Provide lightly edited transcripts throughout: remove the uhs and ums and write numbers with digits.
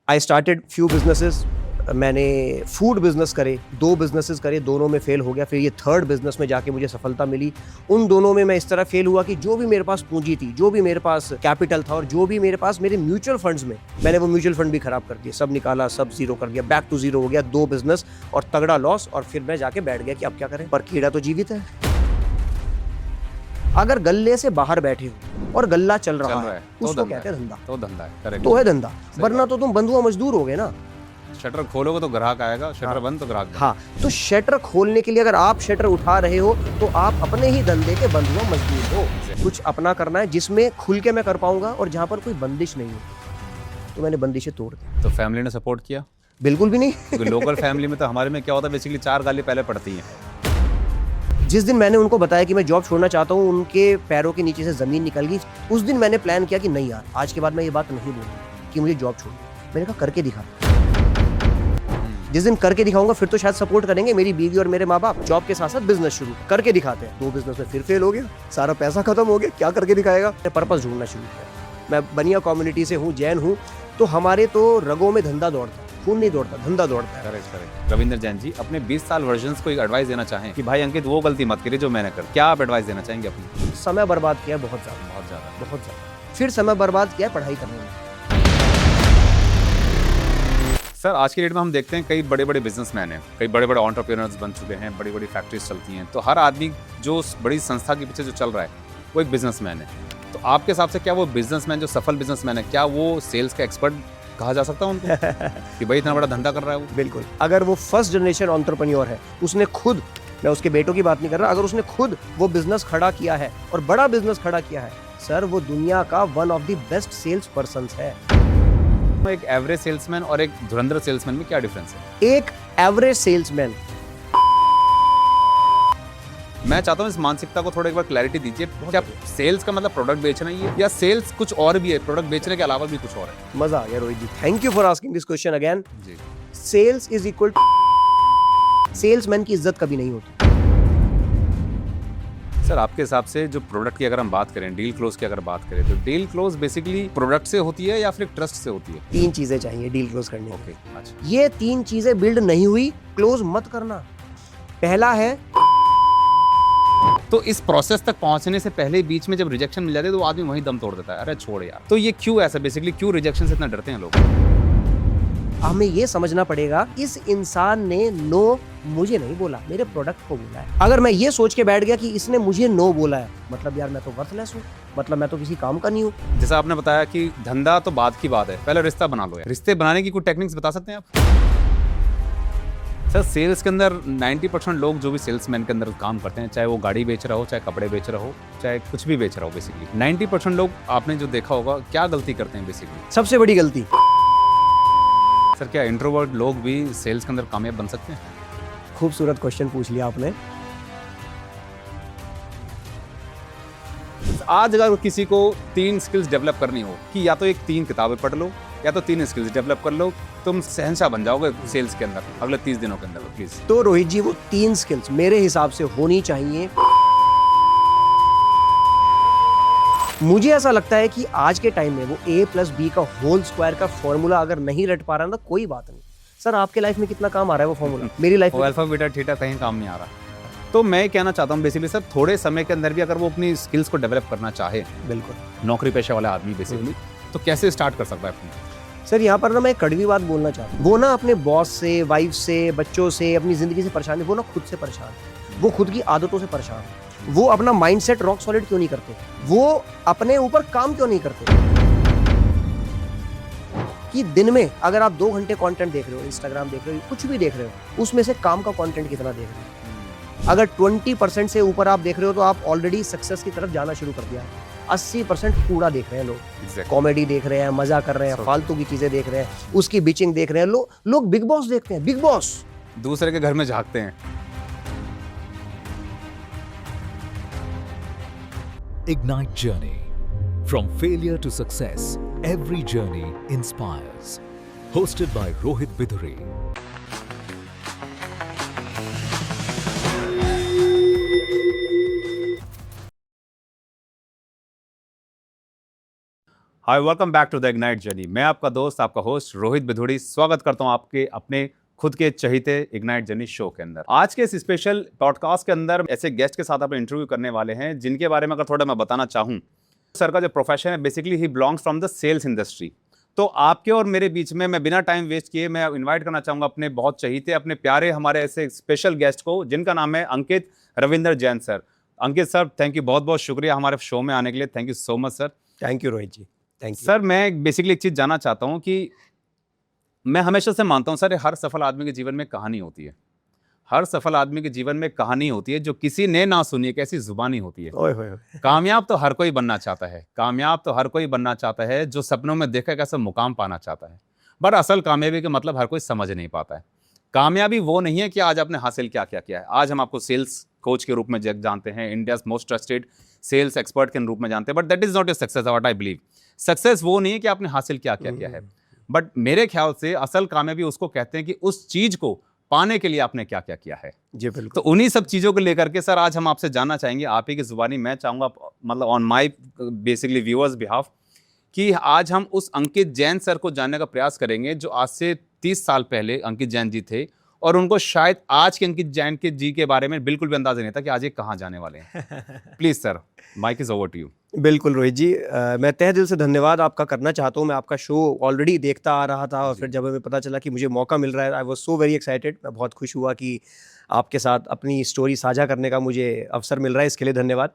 I started few businesses. मैंने food business करे, 2 businesses करे, दोनों में फेल हो गया। फिर ये थर्ड बिजनेस में जाके मुझे सफलता मिली। उन दोनों में मैं इस तरह फेल हुआ कि जो भी मेरे पास पूंजी थी, जो भी मेरे पास कैपिटल था और जो भी मेरे पास मेरे म्यूचुअल फंड्स में, मैंने वो म्यूचुअल फंड भी खराब कर दिए, सब निकाला, सब जीरो कर दिया, बैक टू जीरो हो गया। 2 बिजनेस और तगड़ा लॉस। और फिर मैं जाके बैठ गया कि अब क्या करें, पर कीड़ा तो जीवित है। अगर गल्ले से बाहर बैठे हो और गल्ला चल रहा है उसको कहते हैं धंधा। तो धंधा है, करेक्ट। तो है धंधा, वरना तो तुम बंधुआ मजदूर हो गए ना। शटर खोलोगे तो ग्राहक आएगा, शटर बंद तो ग्राहक। हाँ, तो शटर खोलने के लिए अगर आप शटर उठा रहे हो तो आप अपने ही धंधे के बंधुआ मजदूर हो। कुछ अपना करना है जिसमें खुल के मैं कर पाऊंगा और जहां पर कोई बंदिश नहीं हो। तो मैंने बंदिशें तोड़ दी। तो फैमिली ने सपोर्ट किया? बिल्कुल भी नहीं। क्योंकि लोकल फैमिली में तो हमारे में क्या होता है, बेसिकली 4 गाली पहले पड़ती हैं। जिस दिन मैंने उनको बताया कि मैं जॉब छोड़ना चाहता हूँ, उनके पैरों के नीचे से जमीन निकल गई। उस दिन मैंने प्लान किया कि नहीं यार, आज के बाद मैं ये बात नहीं बोलूंगा कि मुझे जॉब छोड़नी। मैंने कहा करके दिखा। जिस दिन करके दिखाऊंगा फिर तो शायद सपोर्ट करेंगे मेरी बीवी और मेरे माँ बाप। जॉब के साथ साथ बिजनेस शुरू करके दिखाते हैं। 2 बिजनेस में फिर फेल हो गया, सारा पैसा खत्म हो गया, क्या करके दिखाएगा। पर्पस ढूंढना शुरू किया। मैं बनिया कम्युनिटी से हूँ, जैन हूँ, तो हमारे तो रगों में धंधा दौड़ता है, खून नहीं दौड़ता, धंधा दौड़ता है। करेक्ट। रविंद्र जैन जी, अपने 20 साल वर्जन्स को एक एडवाइस देना चाहें कि भाई अंकित वो गलती मत करिए जो मैंने कर, क्या आप एडवाइस देना चाहेंगे अपनी? समय बर्बाद किया बहुत ज्यादा। फिर समय बर्बाद किया पढ़ाई करने में। सर, आज की डेट में हम देखते हैं कई बड़े बड़े बिजनेसमैन हैं, कई बड़े बड़े एंटरप्रेन्योर्स बन चुके हैं, बड़ी बड़ी फैक्ट्रीज चलती हैं। तो हर आदमी जो बड़ी संस्था के पीछे जो चल रहा है वो एक बिजनेसमैन है। तो आपके हिसाब से क्या वो बिजनेसमैन जो सफल बिजनेसमैन है, क्या वो सेल्स का एक्सपर्ट कहा जा सकता है उनको कि भाई इतना बड़ा धंधा कर रहा है वो? बिल्कुल। अगर वो फर्स्ट जनरेशन एंटरप्रेन्योर है, उसने खुद, मैं उसके बेटों की बात नहीं कर रहा, अगर उसने खुद वो बिजनेस खड़ा किया है और बड़ा बिजनेस खड़ा किया है, सर वो दुनिया का one of the best sales person है। एक एवरेज सेल्समैन और एक धुरंधर सेल्समैन में क्या डिफरेंस है? एक एवरेज सेल्समैन, मैं चाहता हूँ इस मानसिकता को थोड़ा एक बार क्लैरिटी दीजिए। क्या सेल्स का मतलब प्रोडक्ट बेचना ही है या सेल्स कुछ और भी है, प्रोडक्ट बेचने के अलावा भी कुछ और है? मजा आ गया Rohit ji, thank you for asking this question again. जी, सेल्स इज इक्वल, सेल्समैन की इज्जत कभी नहीं होती। सर आपके हिसाब से जो प्रोडक्ट की अगर हम बात करें, डील क्लोज की अगर बात करें, तो डील क्लोज बेसिकली प्रोडक्ट से होती है या फिर ट्रस्ट से होती है? 3 चीजें चाहिए डील क्लोज करने ओके, अच्छा। ये 3 चीजें बिल्ड नहीं हुई, क्लोज मत करना। पहला है, तो इस प्रोसेस तक पहुंचने से पहले बीच में जब रिजेक्शन मिल जाती है तो आदमी वहीं दम तोड़ देता है, अरे छोड़ यार। तो ये क्यों ऐसा, बेसिकली क्यों रिजेक्शन से इतना डरते हैं लोग? हमें ये समझना पड़ेगा, इस इंसान ने नो मुझे नहीं बोला, मेरे प्रोडक्ट को बोला है। अगर मैं ये सोच के बैठ गया कि इसने मुझे नो बोला है, मतलब यार मैं तो वर्थलेस हूँ, मतलब मैं तो किसी काम का नहीं हूँ। जैसा आपने बताया कि धंधा तो बात की बात है, पहले रिश्ता बना लो यार। रिश्ते बनाने की कोई टेक्निक्स बता सकते हैं आप? सर, सेल्स के अंदर 90% लोग जो भी सेल्समैन के अंदर काम करते हैं, चाहे वो गाड़ी बेच रहा हो, चाहे कपड़े बेच रहा हो, चाहे कुछ भी बेच रहा हो, बेसिकली 90% लोग आपने जो देखा होगा क्या गलती करते हैं बेसिकली? सबसे बड़ी गलती, सर क्या इंट्रोवर्ट लोग भी सेल्स के अंदर कामयाब बन सकते हैं? खूबसूरत क्वेश्चन पूछ लिया आपने। आज अगर किसी को 3 स्किल्स डेवलप करनी हो कि या तो एक 3 किताबें पढ़ लो या तो 3 स्किल्स डेवलप कर लो, तुम शहंशाह बन जाओगे सेल्स के अंदर अगले 30 दिनों के अंदर। प्लीज। तो रोहित जी, वो 3 स्किल्स मेरे हिसाब से होनी चाहिए। मुझे ऐसा लगता है कि आज के टाइम में वो A+B का होल स्क्वायर का फॉर्मूला अगर नहीं रट पा रहा ना, कोई बात नहीं। सर आपके लाइफ में कितना काम आ रहा है वो फॉर्मूला, मेरी लाइफ में अल्फा बीटा थीटा कहीं काम नहीं आ रहा। तो मैं कहना चाहता हूँ बेसिकली सर, थोड़े समय के अंदर भी अगर वो अपनी स्किल्स को डेवलप करना चाहे, बिल्कुल नौकरी पेशा वाला आदमी बेसिकली, तो कैसे स्टार्ट कर सकता है अपनी? सर यहाँ पर ना मैं एक कड़वी बात बोलना चाहता हूँ। वो ना अपने बॉस से, वाइफ से, बच्चों से, अपनी जिंदगी से परेशान है। वो ना खुद से परेशान है, वो खुद की आदतों से परेशान है। वो अपना माइंडसेट रॉक सॉलिड क्यों नहीं करते, वो अपने ऊपर काम क्यों नहीं करते कि दिन में अगर आप 2 घंटे कंटेंट देख रहे हो, इंस्टाग्राम देख रहे हो, कुछ भी देख रहे हो, उसमें से काम का कंटेंट कितना देख रहे हो? अगर 20% से ऊपर आप देख रहे हो तो आप ऑलरेडी सक्सेस की तरफ जाना शुरू कर दिया है। 80% कूड़ा देख रहे हैं लोग, कॉमेडी देख रहे हैं, मजा कर रहे हैं, फालतू की चीजें देख रहे हैं, उसकी बिचिंग देख रहे हैं। लोग बिग बॉस देखते हैं, बिग बॉस, दूसरे के घर में झांकते हैं। Ignite Journey. From failure to success, every journey inspires. Hosted by Rohit Biduri. Hi, welcome back to the ignite journey. मैं आपका दोस्त, आपका होस्ट रोहित बिधुड़ी स्वागत करता हूं आपके अपने खुद के चहीते इग्नाइट जर्नी शो के अंदर। आज के इस स्पेशल पॉडकास्ट के अंदर ऐसे गेस्ट के साथ अपने इंटरव्यू करने वाले हैं जिनके बारे में अगर थोड़ा मैं बताना चाहूँ, सर का जो प्रोफेशन है बेसिकली ही belongs from the sales industry. तो आपके और मेरे बीच में मैं बिना टाइम वेस्ट किए मैं इन्वाइट करना चाहूँगा अपने बहुत चहीते, अपने प्यारे हमारे ऐसे स्पेशल गेस्ट को जिनका नाम है Ankit Ravindra Jain sir. Ankit sir, thank you, बहुत बहुत शुक्रिया हमारे शो में आने के लिए। Thank you so much sir. Thank you Rohit ji, thank you sir, मैं बेसिकली एक चीज़ जानना चाहता हूँ कि मैं हमेशा से मानता हूँ सर, हर सफल आदमी के जीवन में कहानी होती है। हर सफल आदमी के जीवन में कहानी होती है जो किसी ने ना सुनी, एक ऐसी जुबानी होती है। ओए होए होए। कामयाब तो हर कोई बनना चाहता है, कामयाब तो हर कोई बनना चाहता है जो सपनों में देखा कैसा मुकाम पाना चाहता है, बट असल कामयाबी का मतलब हर कोई समझ नहीं पाता है। कामयाबी वो नहीं है कि आज आपने हासिल क्या क्या किया है। आज हम आपको सेल्स कोच के रूप में जानते हैं, India's most trusted sales expert के रूप में जानते हैं, but that is not a success what I believe. Success वो नहीं है कि आपने हासिल क्या क्या किया है, बट मेरे ख्याल से असल कामयाबी उसको कहते हैं कि उस चीज को पाने के लिए आपने क्या क्या किया है। जी बिल्कुल। तो उन्हीं सब चीज़ों को लेकर के सर आज हम आपसे जानना चाहेंगे, आप ही की जुबानी। मैं चाहूँगा मतलब on my basically viewers behalf कि आज हम उस अंकित जैन सर को जानने का प्रयास करेंगे जो आज से 30 साल पहले अंकित जैन जी थे और उनको शायद आज के अंकित जैन के जी के बारे में बिल्कुल भी अंदाजा नहीं था कि आज ये कहाँ जाने वाले हैं। Please sir, mike is over to you. बिल्कुल रोहित जी, मैं तहे दिल से धन्यवाद आपका करना चाहता हूँ। मैं आपका शो ऑलरेडी देखता आ रहा था और फिर जब हमें पता चला कि मुझे मौका मिल रहा है, I was so very excited. मैं बहुत खुश हुआ कि आपके साथ अपनी स्टोरी साझा करने का मुझे अवसर मिल रहा है, इसके लिए धन्यवाद।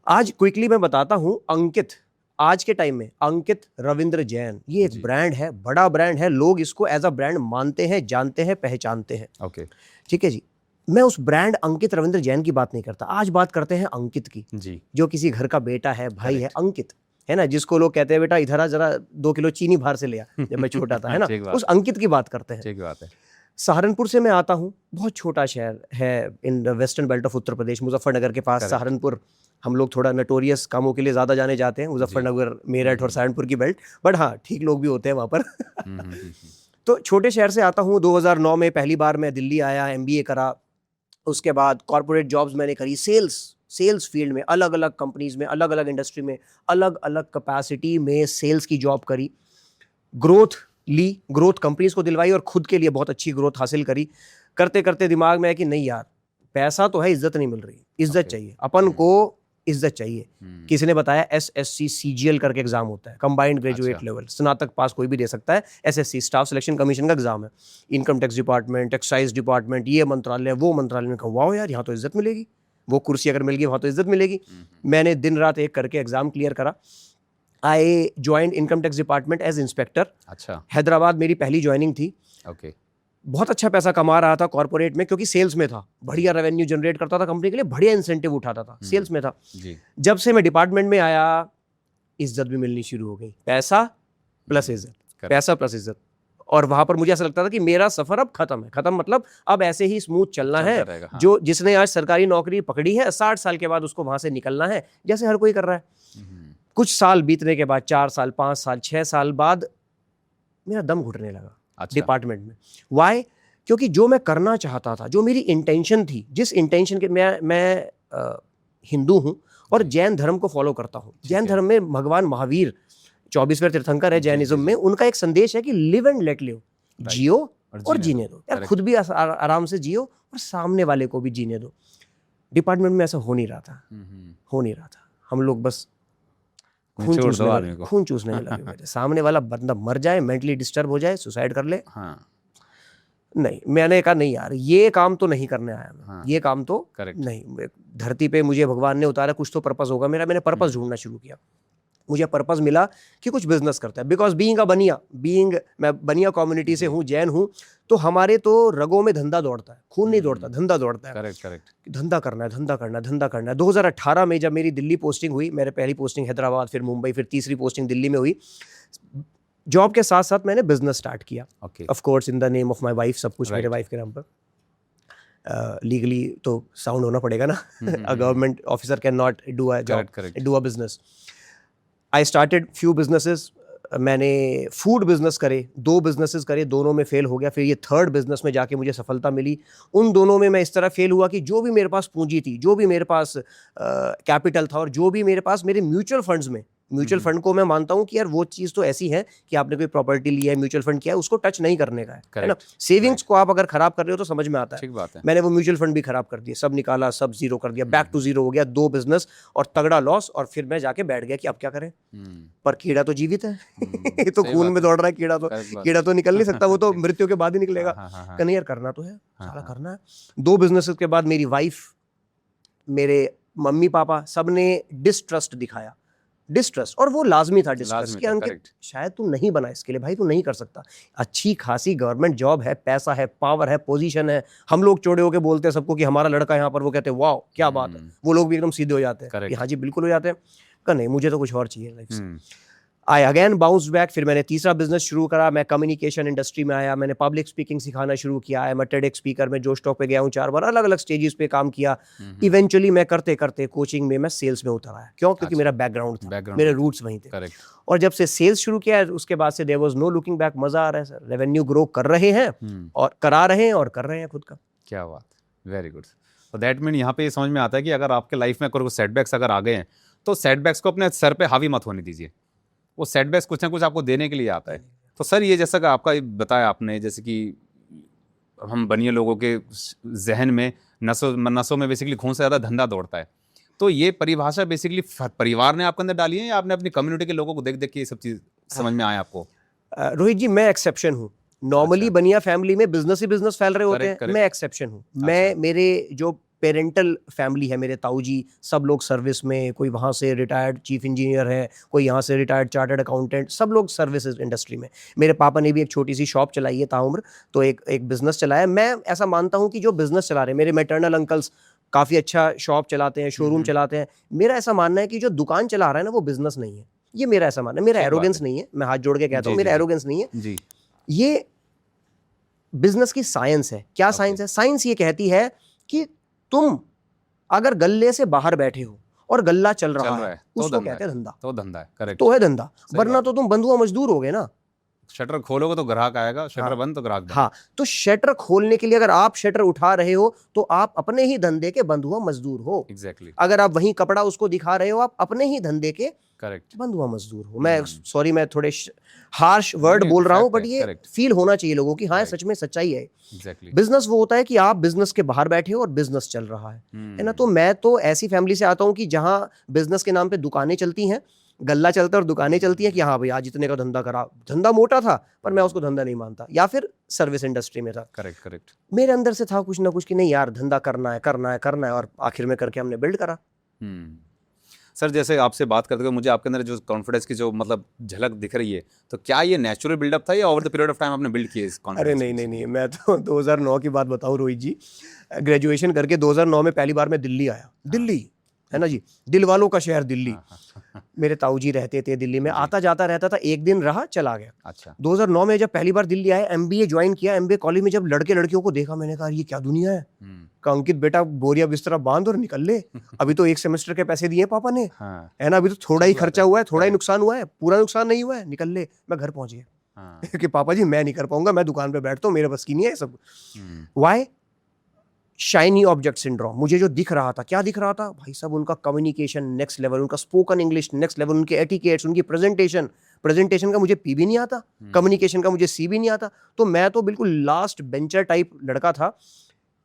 आज क्विकली मैं बताता हूँ, अंकित आज के टाइम में अंकित रविंद्र जैन ये एक ब्रांड है, बड़ा ब्रांड है। लोग इसको एज अ ब्रांड मानते हैं, जानते हैं, पहचानते हैं। ओके, ठीक है जी। मैं उस ब्रांड अंकित रविंद्र जैन की बात नहीं करता, आज बात करते हैं अंकित की, जी, जो किसी घर का बेटा है, भाई है, अंकित है ना, जिसको लोग कहते हैं बेटा इधर आ, जरा 2 किलो चीनी बाहर से ले आ, जब मैं छोटा था, है ना। उस अंकित की बात करते हैं। ठीक बात है। सहारनपुर से मैं आता हूँ, बहुत छोटा शहर है in western belt of Uttar Pradesh, Muzaffarnagar के पास सहारनपुर। हम लोग थोड़ा नटोरियस कामों के लिए ज़्यादा जाने जाते हैं, मुजफ्फरनगर, मेरठ और सहारनपुर की बेल्ट, बट हाँ ठीक लोग भी होते हैं वहाँ पर। तो छोटे शहर से आता हूँ। 2009 में पहली बार मैं दिल्ली आया, MBA करा। उसके बाद कॉर्पोरेट जॉब्स मैंने करी, सेल्स फील्ड में, अलग अलग कंपनीज में, अलग अलग इंडस्ट्री में, अलग अलग कैपेसिटी में सेल्स की जॉब करी। ग्रोथ कंपनीज को दिलवाई और खुद के लिए बहुत अच्छी ग्रोथ हासिल करी। करते करते दिमाग में है कि नहीं यार, पैसा तो है, इज्जत नहीं मिल रही। इज्जत चाहिए अपन को, इज्जत चाहिए। किसी ने बताया SSC CGL करके एग्जाम होता है, कंबाइंड ग्रेजुएट लेवल, स्नातक पास कोई भी दे सकता है। SSC स्टाफ सिलेक्शन कमीशन का एग्जाम है। Income tax department, excise department, ये मंत्रालय, वो मंत्रालय में, कहा वाह यार यहाँ तो इज्जत मिलेगी, वो कुर्सी अगर मिल गई वहाँ तो इज्जत मिलेगी। मैंने दिन रात एक करके एग्जाम क्लियर करा। I joined income tax department as inspector. अच्छा, हैदराबाद मेरी पहली ज्वाइनिंग थी। ओके। बहुत अच्छा पैसा कमा रहा था कॉर्पोरेट में, क्योंकि सेल्स में था, बढ़िया रेवेन्यू जनरेट करता था कंपनी के लिए, बढ़िया इंसेंटिव उठाता था, सेल्स में था जी। जब से मैं डिपार्टमेंट में आया, इज्जत भी मिलनी शुरू हो गई। पैसा प्लस इज्जत, पैसा प्लस इज्जत। और वहां पर मुझे ऐसा लगता था कि मेरा सफर अब खत्म है। खत्म मतलब अब ऐसे ही स्मूथ चलना है। हाँ। जो जिसने आज सरकारी नौकरी पकड़ी है, 60 साल के बाद उसको वहां से निकलना है, जैसे हर कोई कर रहा है। कुछ साल बीतने के बाद, 4 साल, 5 साल, 6 साल बाद मेरा दम घुटने लगा। अच्छा। डिपार्टमेंट में। वाई? क्योंकि जो मैं करना चाहता था, जो मेरी इंटेंशन थी, जिस इंटेंशन के मैं हिंदू हूँ और जैन धर्म को फॉलो करता हूँ। जैन धर्म में भगवान महावीर 24वें तीर्थंकर है जैनिज्म में। उनका एक संदेश है कि लिव एंड लेट लिव, जियो और जीने दो यार, खुद भी आराम से जियो और सामने वाले को भी जीने दो। डिपार्टमेंट में ऐसा हो नहीं रहा था। हम लोग बस खून चूसने लगे हुए थे। सामने वाला बंदा मर जाए, मेंटली डिस्टर्ब हो जाए, सुसाइड कर ले। हाँ। नहीं, मैंने कहा नहीं यार, ये काम तो नहीं करने आया मैं। हाँ। ये काम तो नहीं। धरती पे मुझे भगवान ने उतारा, कुछ तो पर्पस होगा मेरा। मैंने पर्पस ढूंढना शुरू किया। मुझे पर्पस मिला कि कुछ बिजनेस करता है। बिकॉज मैं बनिया कम्युनिटी से हूँ, जैन हूँ, तो हमारे तो रगों में धंधा दौड़ता है, खून नहीं दौड़ता, धंधा दौड़ता है। करेक्ट। धंधा करना है। 2018 में जब मेरी दिल्ली पोस्टिंग हुई, मेरे पहली पोस्टिंग हैदराबाद, फिर मुंबई, फिर तीसरी पोस्टिंग दिल्ली में हुई। जॉब के साथ साथ मैंने बिजनेस स्टार्ट किया, of course in the name of my wife. सब कुछ मेरे वाइफ के नाम पर। लीगली तो साउंड होना पड़ेगा ना। A government officer can not do a job, do a business. I started few businesses. मैंने फूड बिजनेस करे, 2 बिजनेसेस करे, दोनों में फेल हो गया। फिर ये 3rd बिजनेस में जाके मुझे सफलता मिली। उन दोनों में मैं इस तरह फेल हुआ कि जो भी मेरे पास पूंजी थी, जो भी मेरे पास कैपिटल था और जो भी मेरे पास मेरे म्यूचुअल फंड्स में म्यूचुअल फंड को मैं मानता हूँ कि यार वो चीज़ तो ऐसी है कि आपने कोई प्रॉपर्टी ली है, म्यूचुअल फंड किया है, उसको टच नहीं करने का है ना। सेविंग्स को आप अगर खराब कर रहे हो तो समझ में आता है। ठीक बात है। मैंने वो म्यूचुअल फंड भी खराब कर दिया, सब निकाला, सब जीरो कर दिया, बैक टू जीरो हो गया, 2 बिजनेस और तगड़ा लॉस। और फिर मैं जाके बैठ गया कि अब क्या करें, पर कीड़ा तो जीवित है ये तो खून में दौड़ रहा है कीड़ा तो निकल नहीं सकता, वो तो मृत्यु के बाद ही निकलेगा। कहीं यार करना तो है, साला करना है। 2 बिजनेसेस के बाद मेरी वाइफ, मेरे मम्मी पापा सब ने डिस्ट्रस्ट दिखाया, डिस्ट्रस्ट, और वो लाजमी था डिस्ट्रस्ट कि अंकित शायद तू नहीं बना इसके लिए भाई, तू नहीं कर सकता। अच्छी खासी गवर्नमेंट जॉब है, पैसा है, पावर है, पोजीशन है। हम लोग चौड़े होके बोलते हैं सबको कि हमारा लड़का यहाँ पर, वो कहते हैं वाह क्या बात है, वो लोग भी एकदम सीधे हो जाते हैं कि हाँ जी बिल्कुल हो जाते हैं। का नहीं, मुझे तो कुछ और चाहिए लाइफ से। I again bounce back. फिर मैंने तीसरा बिजनेस शुरू करा, मैं कम्युनिकेशन इंडस्ट्री में आया, मैंने पब्लिक स्पीकिंग सिखाना शुरू किया है, मैं टेडेक्स स्पीकर में जोश टॉक पे गया हूँ 4 बार, अलग अलग स्टेजेस पे काम किया। इवेंचुअली मैं करते करते कोचिंग में मैं सेल्स में उतर आया। क्यों? क्योंकि मेरा बैकग्राउंड था, मेरे रूट्स वहीं थे। और जब से सेल्स शुरू किया उसके बाद से there was no looking back. मजा आ रहा है सर, रेवेन्यू ग्रो कर रहे हैं और करा रहे हैं और कर रहे हैं खुद का। क्या बात, वेरी गुड। तो दैट मीन यहाँ पे ये समझ में आता है कि अगर आपके लाइफ में कोई सेटबैक्स अगर आ गए हैं तो सेटबैक्स को अपने सर पे हावी मत होने दीजिए। वो सेटबैक्स कुछ ना कुछ आपको देने के लिए आता है। तो सर ये जैसा कि आपका बताया आपने, जैसे कि हम बनिए लोगों के जहन में नसों में बेसिकली खून से ज़्यादा धंधा दौड़ता है, तो ये परिभाषा बेसिकली परिवार ने आपके अंदर डाली है या आपने अपनी कम्युनिटी के लोगों को देख देख के ये सब चीज़ समझ में आया आपको? रोहित जी मैं एक्सेप्शन हूँ। नॉर्मली बनिया फैमिली में बिजनेस ही बिजनेस फैल रहे होते हैं, मैं एक्सेप्शन हूँ। मैं मेरे जो पेरेंटल फैमिली है, मेरे ताऊ जी सब लोग सर्विस में, कोई वहाँ से रिटायर्ड चीफ इंजीनियर है, कोई यहाँ से रिटायर्ड चार्टर्ड अकाउंटेंट, सब लोग सर्विसेज इंडस्ट्री में। मेरे पापा ने भी एक छोटी सी शॉप चलाई है ताउम्र, तो एक बिजनेस चलाया। मैं ऐसा मानता हूँ कि जो बिजनेस चला रहे हैं, मेरे मैटरनल अंकल्स काफ़ी अच्छा शॉप चलाते हैं, शोरूम चलाते हैं। मेरा ऐसा मानना है कि जो दुकान चला रहा है ना वो बिजनेस नहीं है, ये मेरा ऐसा मानना है। मेरा एरोगेंस नहीं है, मैं हाथ जोड़ के कहता हूँ मेरा एरोगेंस नहीं है, ये बिजनेस की साइंस है। क्या साइंस है? साइंस ये कहती है कि तुम अगर गल्ले से बाहर बैठे हो और गल्ला चल रहा है उसको कहते हैं धंधा। तो धंधा है, करेक्ट, तो है धंधा, वरना तो तुम बंधुआ मजदूर हो गए ना। शटर खोलोगे तो ग्राहक आएगा, शटर बंद तो ग्राहक बंद। हाँ, तो शटर खोलने के लिए अगर आप शटर उठा रहे हो तो आप अपने ही धंधे के बंधुआ मजदूर हो। एग्जैक्टली। अगर आप वहीं कपड़ा उसको दिखा रहे हो, आप अपने ही धंधे के करेक्ट बंधुआ मजदूर हो। मैं सॉरी, मैं थोड़े हार्श वर्ड बोल रहा हूँ, बट ये फील होना चाहिए लोगों की हाँ सच में सच्चाई है। बिजनेस वो होता है कि आप बिजनेस के बाहर बैठे हो और बिजनेस चल रहा है ना। तो मैं तो ऐसी फैमिली से आता हूँ कि जहाँ बिजनेस के नाम पे दुकानें चलती हैं, गल्ला चलता है और दुकानें चलती हैं कि हाँ भाई आज इतने का धंधा करा। धंधा मोटा था पर मैं उसको धंधा नहीं मानता, या फिर सर्विस इंडस्ट्री में था। करेक्ट। मेरे अंदर से था कुछ ना कुछ कि नहीं यार धंधा करना है, और आखिर में करके हमने बिल्ड करा। सर जैसे आपसे बात करते हुए मुझे आपके अंदर जो कॉन्फिडेंस की जो मतलब झलक दिख रही है, तो क्या ये नेचुरल बिल्डअप था या over the period of time आपने बिल्ड किया इस कॉन्फिडेंस? अरे नहीं, मैं तो 2009 की बात बताऊं रोहित जी। ग्रेजुएशन करके 2009 में पहली बार मैं दिल्ली आया। दिल्ली है ना जी, दिल वालों का शहर दिल्ली। मेरे ताऊ जी रहते थे दिल्ली में, आता जाता रहता था, एक दिन रहा चला गया। अच्छा। 2009 में जब पहली बार दिल्ली आया, MBA ज्वाइन किया। MBA कॉलेज में जब लड़के लड़कियों को देखा, मैंने कहा ये क्या दुनिया है। कहा अंकित बेटा बोरिया बिस्तरा बांध और निकल ले, अभी तो 1 सेमेस्टर के पैसे दिए पापा ने, है ना, अभी तो थोड़ा ही खर्चा हुआ है, थोड़ा ही नुकसान हुआ है, पूरा नुकसान नहीं हुआ है, निकल ले। मैं घर पहुंच गया कि पापा जी मैं नहीं कर पाऊंगा, मैं दुकान पे बैठता हूँ, मेरे बस की नहीं है सब। वाई? Shiny object syndrome. मुझे जो दिख रहा था, क्या दिख रहा था भाई साहब, उनका कम्युनिकेशन नेक्स्ट लेवल, उनका स्पोकन इंग्लिश नेक्स्ट लेवल, उनके एटिकेट्स, उनकी प्रेजेंटेशन का मुझे पी भी नहीं आता, कम्युनिकेशन का मुझे सी भी नहीं आता। तो मैं तो बिल्कुल लास्ट बेंचर टाइप लड़का था।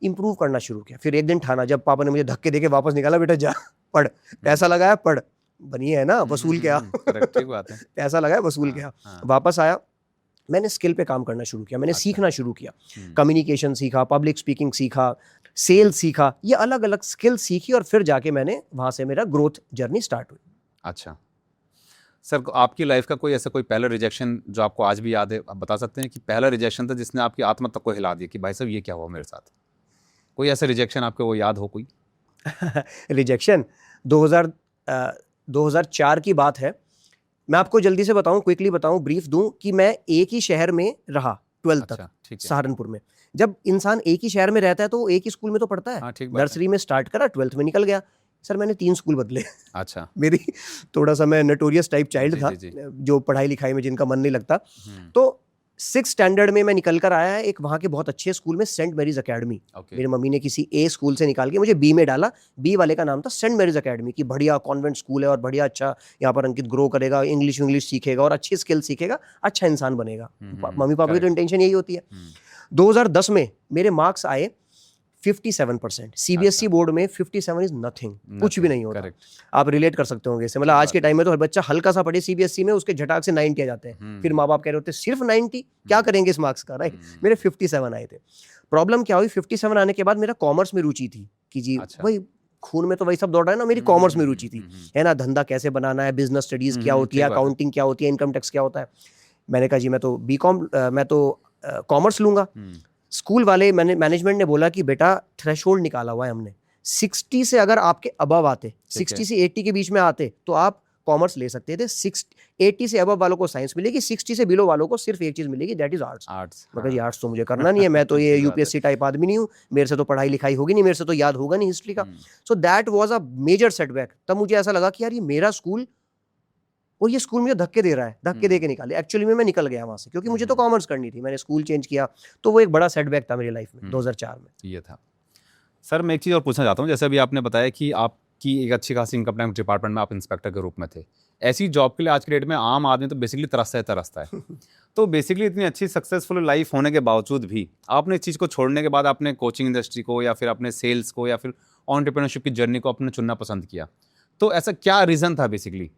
इंप्रूव करना शुरू किया। फिर एक दिन ठाना, जब पापा ने मुझे धक्के देके वापस निकाला, बेटा जा पढ़, पैसा लगाया पढ़, बनिए है ना, वसूल क्या पैसा लगाया वसूल क्या। वापस आया, मैंने स्किल पे काम करना शुरू किया, मैंने सीखना शुरू किया, कम्युनिकेशन सीखा, पब्लिक स्पीकिंग सीखा, सेल्स सीखा, ये अलग अलग स्किल सीखी और फिर जाके मैंने वहाँ से मेरा ग्रोथ जर्नी स्टार्ट हुई। अच्छा सर, आपकी लाइफ का कोई ऐसा कोई पहला रिजेक्शन जो आपको आज भी याद है, आप बता सकते हैं कि पहला रिजेक्शन था जिसने आपकी आत्मा तक को हिला दिया कि भाई साहब ये क्या हुआ मेरे साथ? कोई ऐसा रिजेक्शन आपको वो याद हो कोई? रिजेक्शन 2004 की बात है। मैं आपको जल्दी से बताऊं, क्विकली बताऊं, ब्रीफ दूं कि मैं एक ही शहर में रहा 12th तक, सहारनपुर में। जब इंसान एक ही शहर में रहता है तो वो एक ही स्कूल में तो पढ़ता है। नर्सरी में स्टार्ट करा, 12th में निकल गया। सर मैंने 3 स्कूल बदले। अच्छा। मेरी थोड़ा सा मैं नोटोरियस टाइप चाइल्ड था, जो पढ़ाई लिखाई में जिनका मन नहीं लगता। तो 6 स्टैंडर्ड में मैं निकल कर आया एक वहाँ के बहुत अच्छे स्कूल में, सेंट मैरीज अकेडमी। ओके मेरी मम्मी ने किसी ए स्कूल से निकाल के मुझे बी में डाला। बी वाले का नाम था सेंट मैरीज अकेडमी, की बढ़िया कॉन्वेंट स्कूल है और बढ़िया अच्छा यहाँ पर अंकित ग्रो करेगा, इंग्लिश सीखेगा और अच्छी स्किल सीखेगा, अच्छा इंसान बनेगा। मम्मी पापा की तो इंटेंशन यही होती है। 2010 में मेरे मार्क्स आए 57%। सीबीएसई बोर्ड में 57 इज नथिंग, कुछ भी नहीं होता। आप रिलेट कर सकते होंगे इससे। मतलब आज के टाइम में तो हर बच्चा हल्का सा पढ़े सीबीएसई में, उसके झटाक से 90 आ जाते हैं। फिर माँ बाप कह रहे होते सिर्फ 90, क्या करेंगे इस मार्क्स का, राइट। मेरे 57 आए थे। प्रॉब्लम क्या हुई, 57 आने के बाद मेरा कॉमर्स में रुचि थी कि जी भाई खून में तो वही सब दौड़ रहा है ना, मेरी कॉमर्स में रुचि थी, है ना। धंधा कैसे बनाना है, बिजनेस स्टडीज क्या होती है, अकाउंटिंग क्या होती है, इनकम टैक्स क्या होता है। मैंने कहा जी मैं तो कॉमर्स लूंगा। स्कूल वाले मैनेजमेंट ने बोला कि बेटा थ्रेशोल्ड निकाला हुआ है हमने, 60 से अगर आपके अबव आते, 60 से 80 के बीच में आते तो आप कॉमर्स ले सकते थे। 80 से अबव वालों को साइंस मिलेगी, 60 से बिलो वालों को सिर्फ एक चीज मिलेगी, दैट इज आर्ट्स। मगर ये आर्ट्स तो मुझे करना नहीं है, मैं तो ये यूपीएससी टाइप आदमी नहीं हूँ, मेरे से तो पढ़ाई लिखाई होगी नहीं, मेरे से तो याद होगा नहीं हिस्ट्री का। So that was a major setback. तब मुझे ऐसा लगा कि यार ये मेरा स्कूल और ये स्कूल मुझे धक्के दे रहा है, धक्के दे के निकाले। एक्चुअली में मैं निकल गया वहां से, क्योंकि मुझे तो कॉमर्स करनी थी। मैंने स्कूल चेंज किया, तो वो एक बड़ा सेटबैक था मेरी लाइफ में 2004 में। ये था। सर मैं एक चीज़ और पूछना चाहता हूँ, जैसे अभी आपने बताया कि आपकी एक अच्छी खासी इनकम टैक्स डिपार्टमेंट में आप इंस्पेक्टर के रूप में थे। ऐसी जॉब के लिए आज के डेट में आम आदमी तो बेसिकली तरसता है। तो बेसिकली इतनी अच्छी सक्सेसफुल लाइफ होने के बावजूद भी आपने इस चीज़ को छोड़ने के बाद आपने कोचिंग इंडस्ट्री को या फिर अपने सेल्स को या फिर एंटरप्रेन्योरशिप की जर्नी को अपने चुनना पसंद किया। तो ऐसा क्या रीज़न था बेसिकली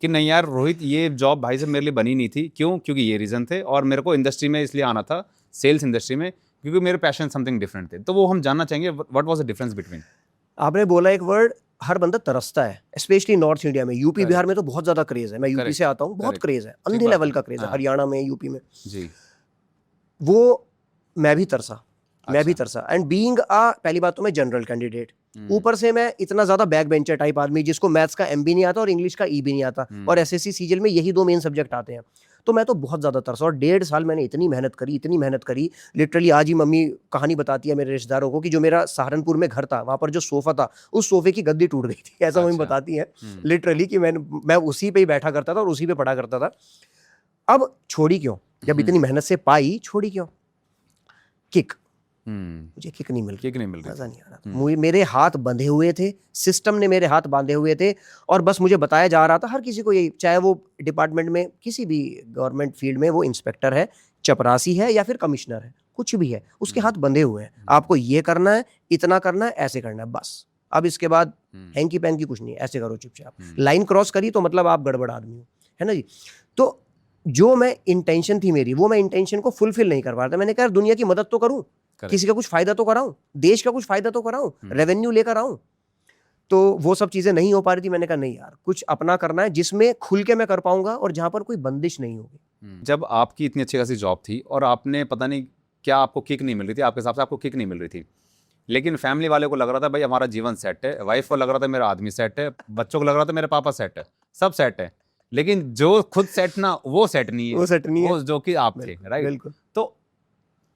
कि नहीं यार रोहित, ये जॉब भाई से मेरे लिए बनी नहीं थी? क्यों? क्योंकि ये रीज़न थे, और मेरे को इंडस्ट्री में इसलिए आना था, सेल्स इंडस्ट्री में, क्योंकि मेरे पैशन समथिंग डिफरेंट थे। तो वो हम जानना चाहेंगे, what was the difference between? आपने बोला एक वर्ड, हर बंदा तरसता है, स्पेशली नॉर्थ इंडिया में। यूपी बिहार में तो बहुत ज्यादा क्रेज है, मैं यूपी से आता हूँ, बहुत क्रेज है, अंधे लेवल का क्रेज है। हरियाणा में, यूपी में जी, वो मैं भी तरसा, मैं भी तरसा। एंड बीइंग पहली बात तो मैं जनरल कैंडिडेट, ऊपर से मैं इतना ज्यादा बैक बेंचर टाइप आदमी जिसको मैथ्स का एम भी नहीं आता और इंग्लिश का ई भी नहीं आता, और एसएससी सीजीएल में यही 2 मेन सब्जेक्ट आते हैं। तो मैं तो बहुत ज्यादा तरसा, और 1.5 साल मैंने इतनी मेहनत करी। लिटरली आज ही मम्मी कहानी बताती है मेरे रिश्तेदारों को कि जो मेरा सहारनपुर में घर था, वहां पर जो सोफा था, उस सोफे की गद्दी टूट गई थी। ऐसा मम्मी बताती है लिटरली कि मैं उसी पे ही बैठा करता था और उसी पे पढ़ा करता था। अब छोड़ी क्यों? जब इतनी मेहनत से पाई, छोड़ी क्यों? किक, मुझे किक नहीं मिल रही, मजा नहीं आ रहा। मेरे हाथ बंधे हुए थे, सिस्टम ने मेरे हाथ बांधे हुए थे, और बस मुझे बताया जा रहा था, हर किसी को यही, चाहे वो डिपार्टमेंट में किसी भी गवर्नमेंट फील्ड में वो इंस्पेक्टर है, चपरासी है या फिर कमिश्नर है, कुछ भी है, उसके हाथ बंधे हुए हैं। आपको ये करना है, इतना करना है, ऐसे करना है, बस। अब इसके बाद हैंकी पैंकी कुछ नहीं, ऐसे करो चुपचाप। लाइन क्रॉस करी तो मतलब आप गड़बड़ आदमी हो, है ना जी। तो जो मैं इंटेंशन थी मेरी, वो मैं इंटेंशन को फुलफिल नहीं कर पा रहा था। मैंने कहा दुनिया की मदद तो करूं, किसी का कुछ फायदा तो कराऊं, देश का कुछ फायदा तो कराऊं, रेवेन्यू लेकर आऊं। तो वो सब चीजें नहीं हो पा रही थी। मैंने कहा नहीं यार, कुछ अपना करना है जिसमें खुल के मैं कर पाऊंगा और जहां पर कोई बंदिश नहीं होगी। जब आपकी इतनी अच्छी खासी जॉब थी और आपने पता नहीं क्या आपको किक नहीं मिल रही थी, आपके हिसाब से आपको किक नहीं मिल रही थी, लेकिन फैमिली वाले को लग रहा था भाई हमारा जीवन सेट है, वाइफ को लग रहा था मेरा आदमी सेट है, बच्चों को लग रहा था मेरे पापा सेट है, सब सेट है, लेकिन जो खुद सेट ना, वो सेट नहीं है, वो सेट नहीं है, वो जो कि आप थे, राइट। बिल्कुल। तो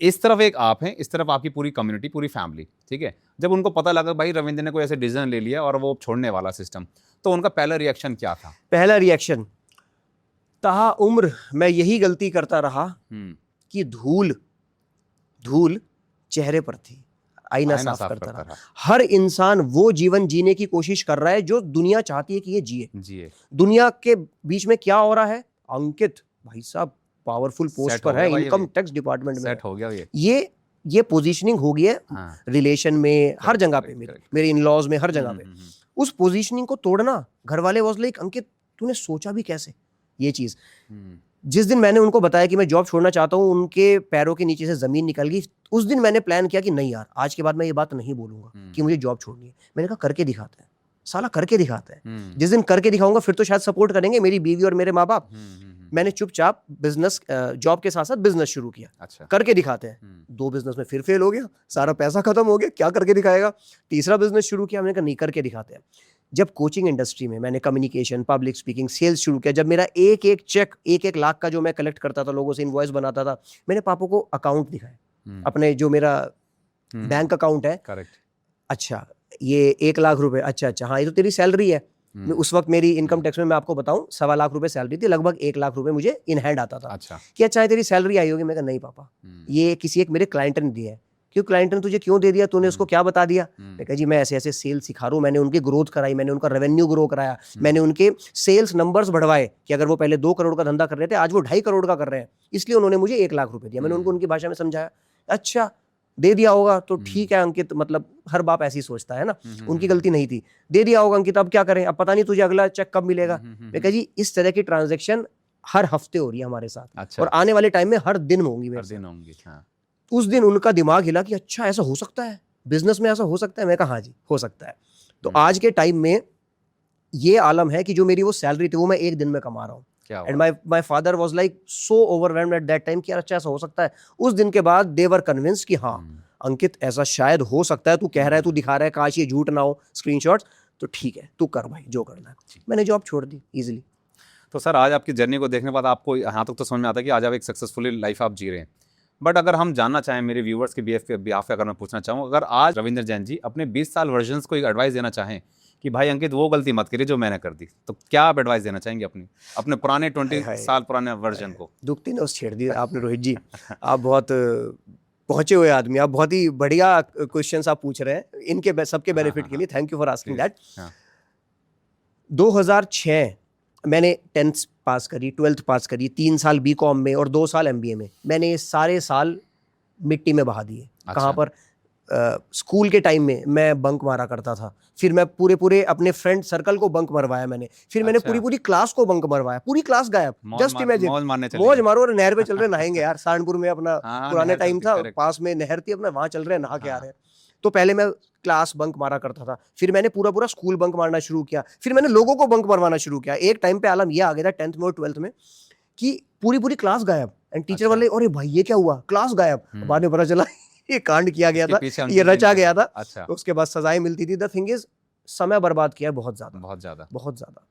इस तरफ एक आप हैं, इस तरफ आपकी पूरी कम्युनिटी, पूरी फैमिली, ठीक है। जब उनको पता लगा भाई रविंद्र ने कोई ऐसे डिसीजन ले लिया और वो छोड़ने वाला सिस्टम, तो उनका पहला रिएक्शन क्या था? पहला रिएक्शन, ताहा उम्र मैं यही गलती करता रहा कि धूल चेहरे पर थी, आईना साफ करता रहा। हर इंसान वो जीवन जीने की कोशिश कर रहा है जो दुनिया चाहती है कि ये जिए। दुनिया के बीच में क्या हो रहा है? अंकित भाई साहब पावरफुल पोस्ट पर है, इनकम टैक्स डिपार्टमेंट में सेट हो गया ये पोजीशनिंग हो गई है। रिलेशन में हर जगह पे, मेरे इन लॉज में हर जगह पे उस पोजीशनिंग को तोड़ना, घर वाले वाज लाइक अंकित तूने सोचा भी कैसे ये चीज। जिस दिन मैंने उनको बताया कि मैं जॉब छोड़ना चाहता हूँ, उनके पैरों के नीचे से जमीन निकल गई। उस दिन मैंने प्लान किया कि नहीं यार, आज के बाद मैं ये बात नहीं बोलूंगा कि मुझे जॉब छोड़नी है। मैंने कहा करके दिखाते हैं, साला करके दिखाते हैं। जिस दिन करके दिखाऊंगा फिर तो शायद सपोर्ट करेंगे मेरी बीवी और मेरे माँ बाप। मैंने चुपचाप बिजनेस, जॉब के साथ साथ बिजनेस शुरू किया। अच्छा। करके दिखाते हैं। 2 बिजनेस में फिर फेल हो गया, सारा पैसा खत्म हो गया, क्या करके दिखाएगा। तीसरा बिजनेस शुरू किया, मैंने कहा नहीं करके दिखाते हैं। जब कोचिंग इंडस्ट्री में मैंने कम्युनिकेशन, पब्लिक स्पीकिंग, सेल्स शुरू किया, जब मेरा एक एक चेक 1-1 लाख का जो मैं कलेक्ट करता था, लोगों से इनवॉइस बनाता था, मैंने पापा को अकाउंट दिखाए, अपने जो मेरा बैंक अकाउंट है। करेक्ट। अच्छा ये 1 लाख रुपए, अच्छा हाँ ये तो तेरी सैलरी है। उस वक्त मेरी इनकम टैक्स में मैं आपको बताऊं 1.25 लाख रुपए सैलरी थी, लगभग 1 लाख रुपए मुझे इन हैंड आता था। अच्छा। कि अच्छा है तेरी सैलरी आई होगी। मैं कहा नहीं पापा, ये किसी एक मेरे क्लाइंट ने दिया है। क्यों क्लाइंट ने तुझे क्यों दे दिया, तूने उसको क्या बता दिया? मैं कहा जी मैं ऐसे ऐसे सेल्स सिखा रहा हूँ, मैंने उनकी ग्रोथ कराई, मैंने उनका रेवेन्यू ग्रो कराया, मैंने उनके सेल्स नंबर्स बढ़वाए कि अगर वो पहले 2 करोड़ का धंधा कर रहे थे आज वो 2.5 करोड़ का कर रहे हैं, इसलिए उन्होंने मुझे 1 लाख रुपए दिया। मैंने उनको उनकी भाषा में समझाया। अच्छा दे दिया होगा तो ठीक है अंकित, मतलब हर बाप ऐसे ही सोचता है ना, उनकी गलती नहीं थी, दे दिया होगा अंकित, अब क्या करें, अब पता नहीं तुझे अगला चेक कब मिलेगा। मैं कहा जी इस तरह की ट्रांजेक्शन हर हफ्ते हो रही है हमारे साथ। अच्छा। और आने वाले टाइम में हर दिन होंगी मेरे साथ। हाँ। उस दिन उनका दिमाग हिला कि अच्छा ऐसा हो सकता है, बिजनेस में ऐसा हो सकता है। मैं कहा हाँ जी हो सकता है। तो आज के टाइम में ये आलम है कि जो मेरी वो सैलरी थी वो मैं एक दिन में कमा रहा हूँ। And my father was like so overwhelmed at that time कि यार अच्छा ऐसा हो सकता है। उस दिन के बाद दे वर कन्विंस्ड कि हाँ अंकित ऐसा शायद हो सकता है, तू कह रहा है, तू दिखा रहा है, काश ये झूठ ना हो स्क्रीनशॉट्स, तो ठीक है तू कर भाई जो करना है। मैंने जॉब छोड़ दी इजीली। तो सर आज आपकी जर्नी को देखने के बाद आपको यहाँ तक तो समझ में आता है कि आज आप एक सक्सेसफुली लाइफ आप जी रहे हैं। बट अगर हम जानना चाहें, मेरे व्यूवर्स के बिहाफ पे अगर मैं पूछना चाहूँ, अगर आज रविंद्र जैन जी अपने 20 साल वर्जन्स को एक एडवाइस देना चाहें कि भाई अंकित वो गलती मत करिए जो मैंने कर दी, तो क्या आप एडवाइस देना चाहेंगे अपने पुराने 20 साल पुराने वर्जन को? दुखती नोस छेड़ दी आपने रोहित जी। आप बहुत पहुंचे हुए आदमी, आप बहुत ही बढ़िया क्वेश्चंस आप पूछ रहे हैं इनके सबके बेनिफिट के लिए। Thank you for asking that. 2006 मैंने 10th पास करी, 12th पास करी, 3 साल बीकॉम में और 2 साल एमबीए में। मैंने ये सारे साल मिट्टी में बहा दिए। कहाँ पर? स्कूल के टाइम में मैं बंक मारा करता था, फिर मैं पूरे अपने फ्रेंड सर्कल को बंक मरवाया मैंने, फिर मैंने पूरी क्लास को बंक मरवाया, पूरी क्लास गायब। जस्ट इमेजिन, मौज मारो और नहर पे चल रहे नहाएंगे यार। सहारनपुर में अपना पुराने टाइम था, पास में नहर थी अपना, वहां चल रहे नहा के आ रहे हैं। तो पहले मैं क्लास बंक मारा करता था, फिर मैंने पूरा स्कूल बंक मारना शुरू किया, फिर मैंने लोगों को बंक मरवाना शुरू किया। एक टाइम पे आलम ये आ गया था 10th में और 12th में कि पूरी क्लास गायब। एंड टीचर वाले अरे भाई ये क्या हुआ, क्लास गायब। बाद में पता चला ये कांड किया गया था, ये रचा गया था। अच्छा। उसके बाद सजाएं मिलती थी। द थिंग इज समय बर्बाद किया है बहुत ज्यादा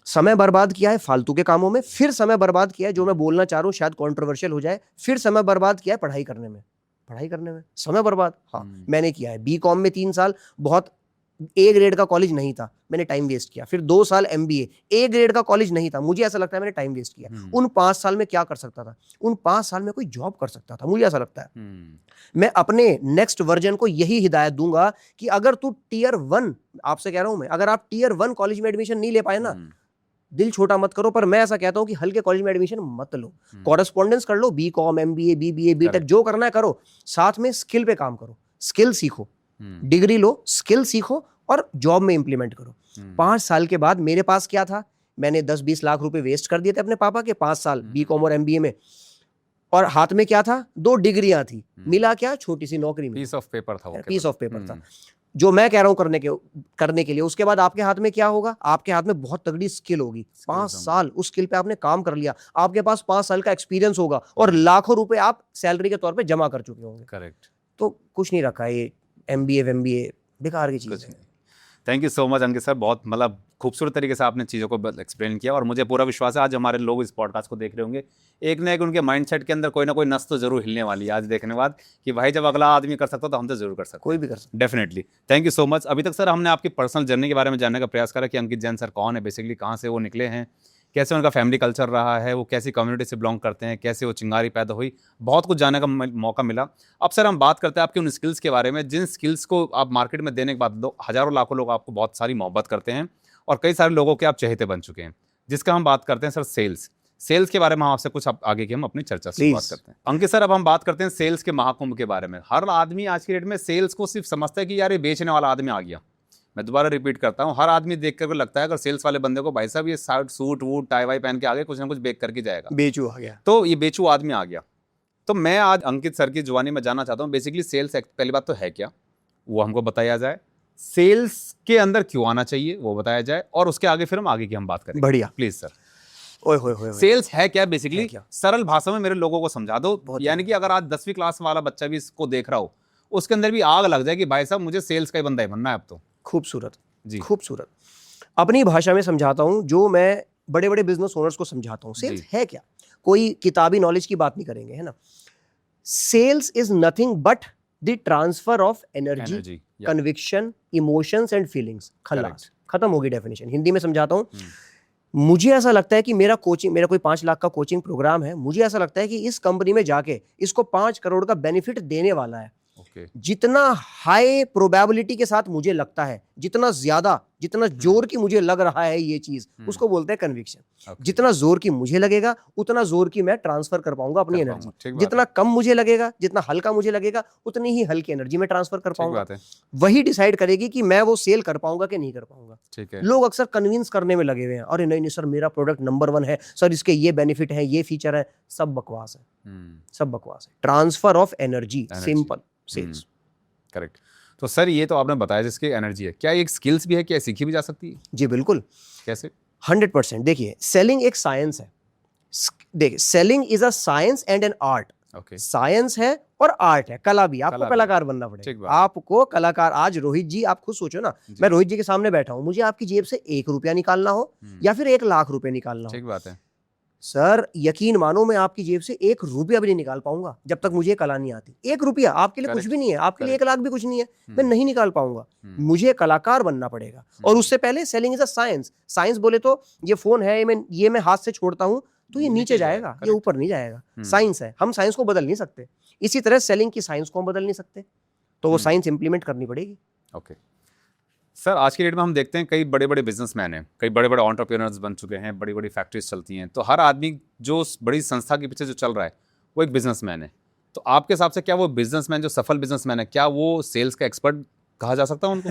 समय बर्बाद किया है फालतू के कामों में, फिर समय बर्बाद किया है जो मैं बोलना चाह रहा हूँ शायद कंट्रोवर्शियल हो जाए, फिर समय बर्बाद किया है पढ़ाई करने में समय बर्बाद। हाँ मैंने किया है। बीकॉम में 3 साल बहुत ए ग्रेड का कॉलेज नहीं था, मैंने टाइम वेस्ट किया। फिर 2 साल एमबीए, ए ग्रेड का कॉलेज नहीं था, मुझे ऐसा लगता है मैंने टाइम वेस्ट किया। उन 5 साल में क्या कर सकता था? उन 5 साल में कोई जॉब कर सकता था, मुझे ऐसा लगता है। मैं अपने नेक्स्ट वर्जन को यही हिदायत दूंगा कि अगर तू टियर 1, आपसे कह रहा हूं मैं, अगर आप टियर 1 कॉलेज में एडमिशन नहीं ले पाए ना, दिल छोटा मत करो, पर मैं ऐसा कहता हूं कि हल्के कॉलेज में एडमिशन मत लो। कॉरेस्पॉन्डेंस कर लो, बीकॉम, एमबीए, बीबीए, बीटेक जो करना है करो, साथ में स्किल पे काम करो, स्किल सीखो, डिग्री लो, स्किल सीखो और जॉब में इंप्लीमेंट करो। 5 साल के बाद मेरे पास क्या था? मैंने 10-20 लाख रुपए वेस्ट कर दिए थे अपने पापा के 5 साल बीकॉम और एमबीए में, और हाथ में क्या था? 2 डिग्रियां थी, मिला क्या? छोटी सी नौकरी, पीस ऑफ पेपर था, पीस ऑफ पेपर था जो मैं कह रहा हूं करने के लिए। उसके बाद आपके हाथ में क्या होगा? आपके हाथ में बहुत तगड़ी स्किल होगी। 5 साल उस स्किल पे आपने काम कर लिया, आपके पास 5 साल का एक्सपीरियंस होगा और लाखों रुपए आप सैलरी के तौर पे जमा कर चुके होंगे। करेक्ट। तो कुछ नहीं रखा, ये एमबीए बेकार की चीज है। Thank you so much Ankit sir, बहुत मतलब खूबसूरत तरीके से आपने चीज़ों को एक्सप्लेन किया, और मुझे पूरा विश्वास है आज हमारे लोग इस पॉडकास्ट को देख रहे होंगे, एक ना एक उनके माइंडसेट के अंदर कोई ना कोई नस तो जरूर हिलने वाली है आज देखने के बाद कि भाई जब अगला आदमी कर सकता तो हम तो जरूर कर सकते, कोई भी कर सकता। Definitely. Thank you so much. अभी तक सर हमने आपकी पर्सनल जर्नी के बारे में जानने का प्रयास करा कि अंकित जैन सर कौन है, बेसिकली कहाँ से वो निकले हैं, कैसे उनका फैमिली कल्चर रहा है, वो कैसी कम्युनिटी से बिलोंग करते हैं, कैसे वो चिंगारी पैदा हुई, बहुत कुछ जानने का मौका मिला। अब सर हम बात करते हैं आपके उन स्किल्स के बारे में, जिन स्किल्स को आप मार्केट में देने के बाद हज़ारों लाखों लोग आपको बहुत सारी मोहब्बत करते हैं और कई सारे लोगों के आप चहेते बन चुके हैं, जिसका हम बात करते हैं सर सेल्स के बारे में। हम आपसे कुछ आगे की हम अपनी चर्चा से बात करते हैं। अंकित सर अब हम बात करते हैं सेल्स के महाकुंभ के बारे में। हर आदमी आज की डेट में सेल्स को सिर्फ समझता है कि यार ये बेचने वाला आदमी आ गया। मैं दोबारा रिपीट करता हूँ, हर आदमी देख कर लगता है अगर सेल्स वाले बंदे को भाई साहब ये शर्ट सूट वूट टाई वाई पहन के आगे कुछ ना कुछ बेच करके जाएगा, बेचू आ गया, तो ये बेचू आदमी आ गया। तो मैं आज अंकित सर की जुबानी में जानना चाहता हूँ बेसिकली सेल्स पहली बात तो है क्या, वो हमको बताया जाए, सेल्स के अंदर क्यों आना चाहिए वो बताया जाए, और उसके आगे फिर हम आगे की हम बात करेंगे। बढ़िया, प्लीज सर। ओए सेल्स है क्या बेसिकली, सरल भाषा में मेरे लोगों को समझा दो। यानी कि अगर आज 10वीं क्लास वाला बच्चा भी इसको देख रहा हो, उसके अंदर भी आग लग जाए कि भाई साहब मुझे सेल्स का ही बंदा ही बनना है अब तो। खूबसूरत जी, खूबसूरत। अपनी भाषा में समझाता हूं, जो मैं बड़े बड़े बिजनेस ओनर्स को समझाता हूं। सेल्स है क्या, कोई किताबी नॉलेज की बात नहीं करेंगे, है ना। Sales is nothing but the transfer of energy, conviction, emotions and feelings. खल्लास, खत्म होगी डेफिनेशन। हिंदी में समझाता हूँ। मुझे ऐसा लगता है कि मेरा कोई 5 लाख का कोचिंग प्रोग्राम है, मुझे ऐसा लगता है कि इस कंपनी में जाके इसको 5 करोड़ का बेनिफिट देने वाला है। जितना हाई प्रोबेबिलिटी के साथ मुझे लगता है, जितना जोर की मुझे लग रहा है ये चीज, उसको बोलते हैं कन्विक्शन। जितना जोर की मुझे लगेगा उतना जोर की मैं ट्रांसफर कर पाऊंगा अपनी एनर्जी। जितना कम मुझे लगेगा, जितना हल्का मुझे लगेगा, उतनी ही हल्की एनर्जी में ट्रांसफर कर पाऊंगा। वही डिसाइड करेगी कि मैं वो सेल कर पाऊंगा कि नहीं कर पाऊंगा। लोग अक्सर कन्विंस करने में लगे हुए हैं, अरे नहीं सर मेरा प्रोडक्ट नंबर 1 है सर, इसके ये बेनिफिट है, ये फीचर है। सब बकवास है, सब बकवास है। Transfer of energy, simple sales. Correct. तो सर ये तो आपने बताया जिसकी एनर्जी है, क्या एक स्किल्स भी है, क्या सीखी भी जा सकती है? जी बिल्कुल। कैसे? 100%। देखिए सेलिंग एक साइंस है। देखिए selling is a science and an art. Science है और आर्ट है, कला भी। आपको कलाकार बनना पड़ेगा, आपको कलाकार। आज रोहित जी, आप खुद सोचो ना, मैं रोहित जी के सामने बैठा हूं, मुझे आपकी जेब से 1 रुपया निकालना हो या फिर 1 लाख रुपए निकालना हो, ठीक बात है सर यकीन मानो मैं आपकी जेब से 1 रुपया भी नहीं निकाल पाऊंगा जब तक मुझे कला नहीं आती। 1 रुपया आपके लिए कुछ भी नहीं है, आपके लिए 1 लाख भी कुछ नहीं है, मैं नहीं निकाल पाऊंगा। मुझे कलाकार बनना पड़ेगा। और उससे पहले selling is a science. Science बोले तो ये फोन है, मैं हाथ से छोड़ता हूं तो ये नीचे जाएगा, ये ऊपर नहीं जाएगा। साइंस है, हम साइंस को बदल नहीं सकते। इसी तरह सेलिंग की साइंस को हम बदल नहीं सकते, तो वो साइंस इंप्लीमेंट करनी पड़ेगी। ओके सर, आज की डेट में हम देखते हैं कई बड़े बड़े बिजनेसमैन हैं, कई बड़े बड़े एंटरप्रेन्योर्स बन चुके हैं, बड़ी बड़ी फैक्ट्रीज चलती हैं। तो हर आदमी जो बड़ी संस्था के पीछे जो चल रहा है वो एक बिजनेसमैन है। तो आपके हिसाब से क्या वो बिजनेसमैन जो सफल बिजनेसमैन है, क्या वो सेल्स का एक्सपर्ट कहा जा सकता है उनको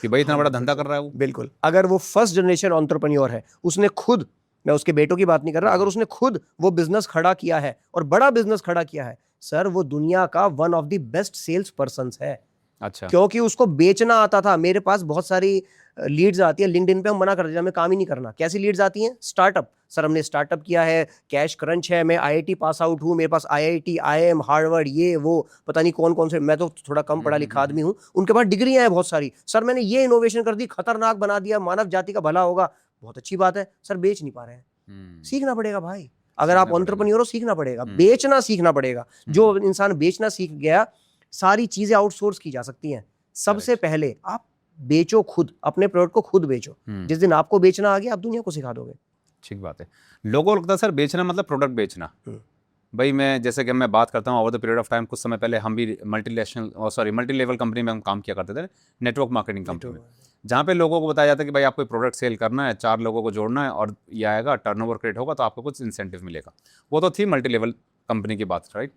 कि भाई इतना बड़ा धंधा कर रहा है वो? बिल्कुल। अगर वो फर्स्ट जनरेशन एंटरप्रेन्योर है, उसने खुद, मैं उसके बेटों की बात नहीं कर रहा, अगर उसने खुद वो बिजनेस खड़ा किया है और बड़ा बिजनेस खड़ा किया है, सर वो दुनिया का one of the best sales person है। अच्छा। क्योंकि उसको बेचना आता था। मेरे पास बहुत सारी लीड्स आती है, लिंक्डइन पे हम मना कर देते हैं, हमें काम ही नहीं करना। कैसी लीड्स आती हैं? स्टार्टअप। सर हमने स्टार्टअप किया है, कैश क्रंच है, मैं आईआईटी पास आउट हूँ, मेरे पास आईआईटी, आईएम, हार्वर्ड, ये वो पता नहीं कौन कौन से, मैं तो थोड़ा कम पढ़ा लिखा आदमी हूँ, उनके पास डिग्रियां हैं बहुत सारी। सर मैंने ये इनोवेशन कर दी, खतरनाक बना दिया, मानव जाति का भला होगा। बहुत अच्छी बात है सर, बेच नहीं पा रहे हैं। सीखना पड़ेगा भाई। अगर आप एंटरप्रेन्योर हो, सीखना पड़ेगा, बेचना सीखना पड़ेगा। जो इंसान बेचना सीख गया, सारी चीजें आउटसोर्स की जा सकती हैं। सबसे पहले आप बेचो, खुद अपने प्रोडक्ट को खुद बेचो। जिस दिन आपको बेचना आ गया, आप दुनिया को सिखा दोगे। ठीक बात है। लोगों को लगता है सर बेचना मतलब प्रोडक्ट बेचना। भाई मैं जैसे कि मैं बात करता हूँ over the period of time, कुछ समय पहले हम भी मल्टी लेवल कंपनी में हम काम किया करते थे, नेटवर्क मार्केटिंग कंपनी में, जहाँ पे लोगों को बताया जाता है कि भाई आपको प्रोडक्ट सेल करना है, 4 लोगों को जोड़ना है और ये आएगा, टर्नओवर क्रिएट होगा तो आपको कुछ इंसेंटिव मिलेगा। वो तो थी मल्टी लेवल कंपनी की बात, राइट।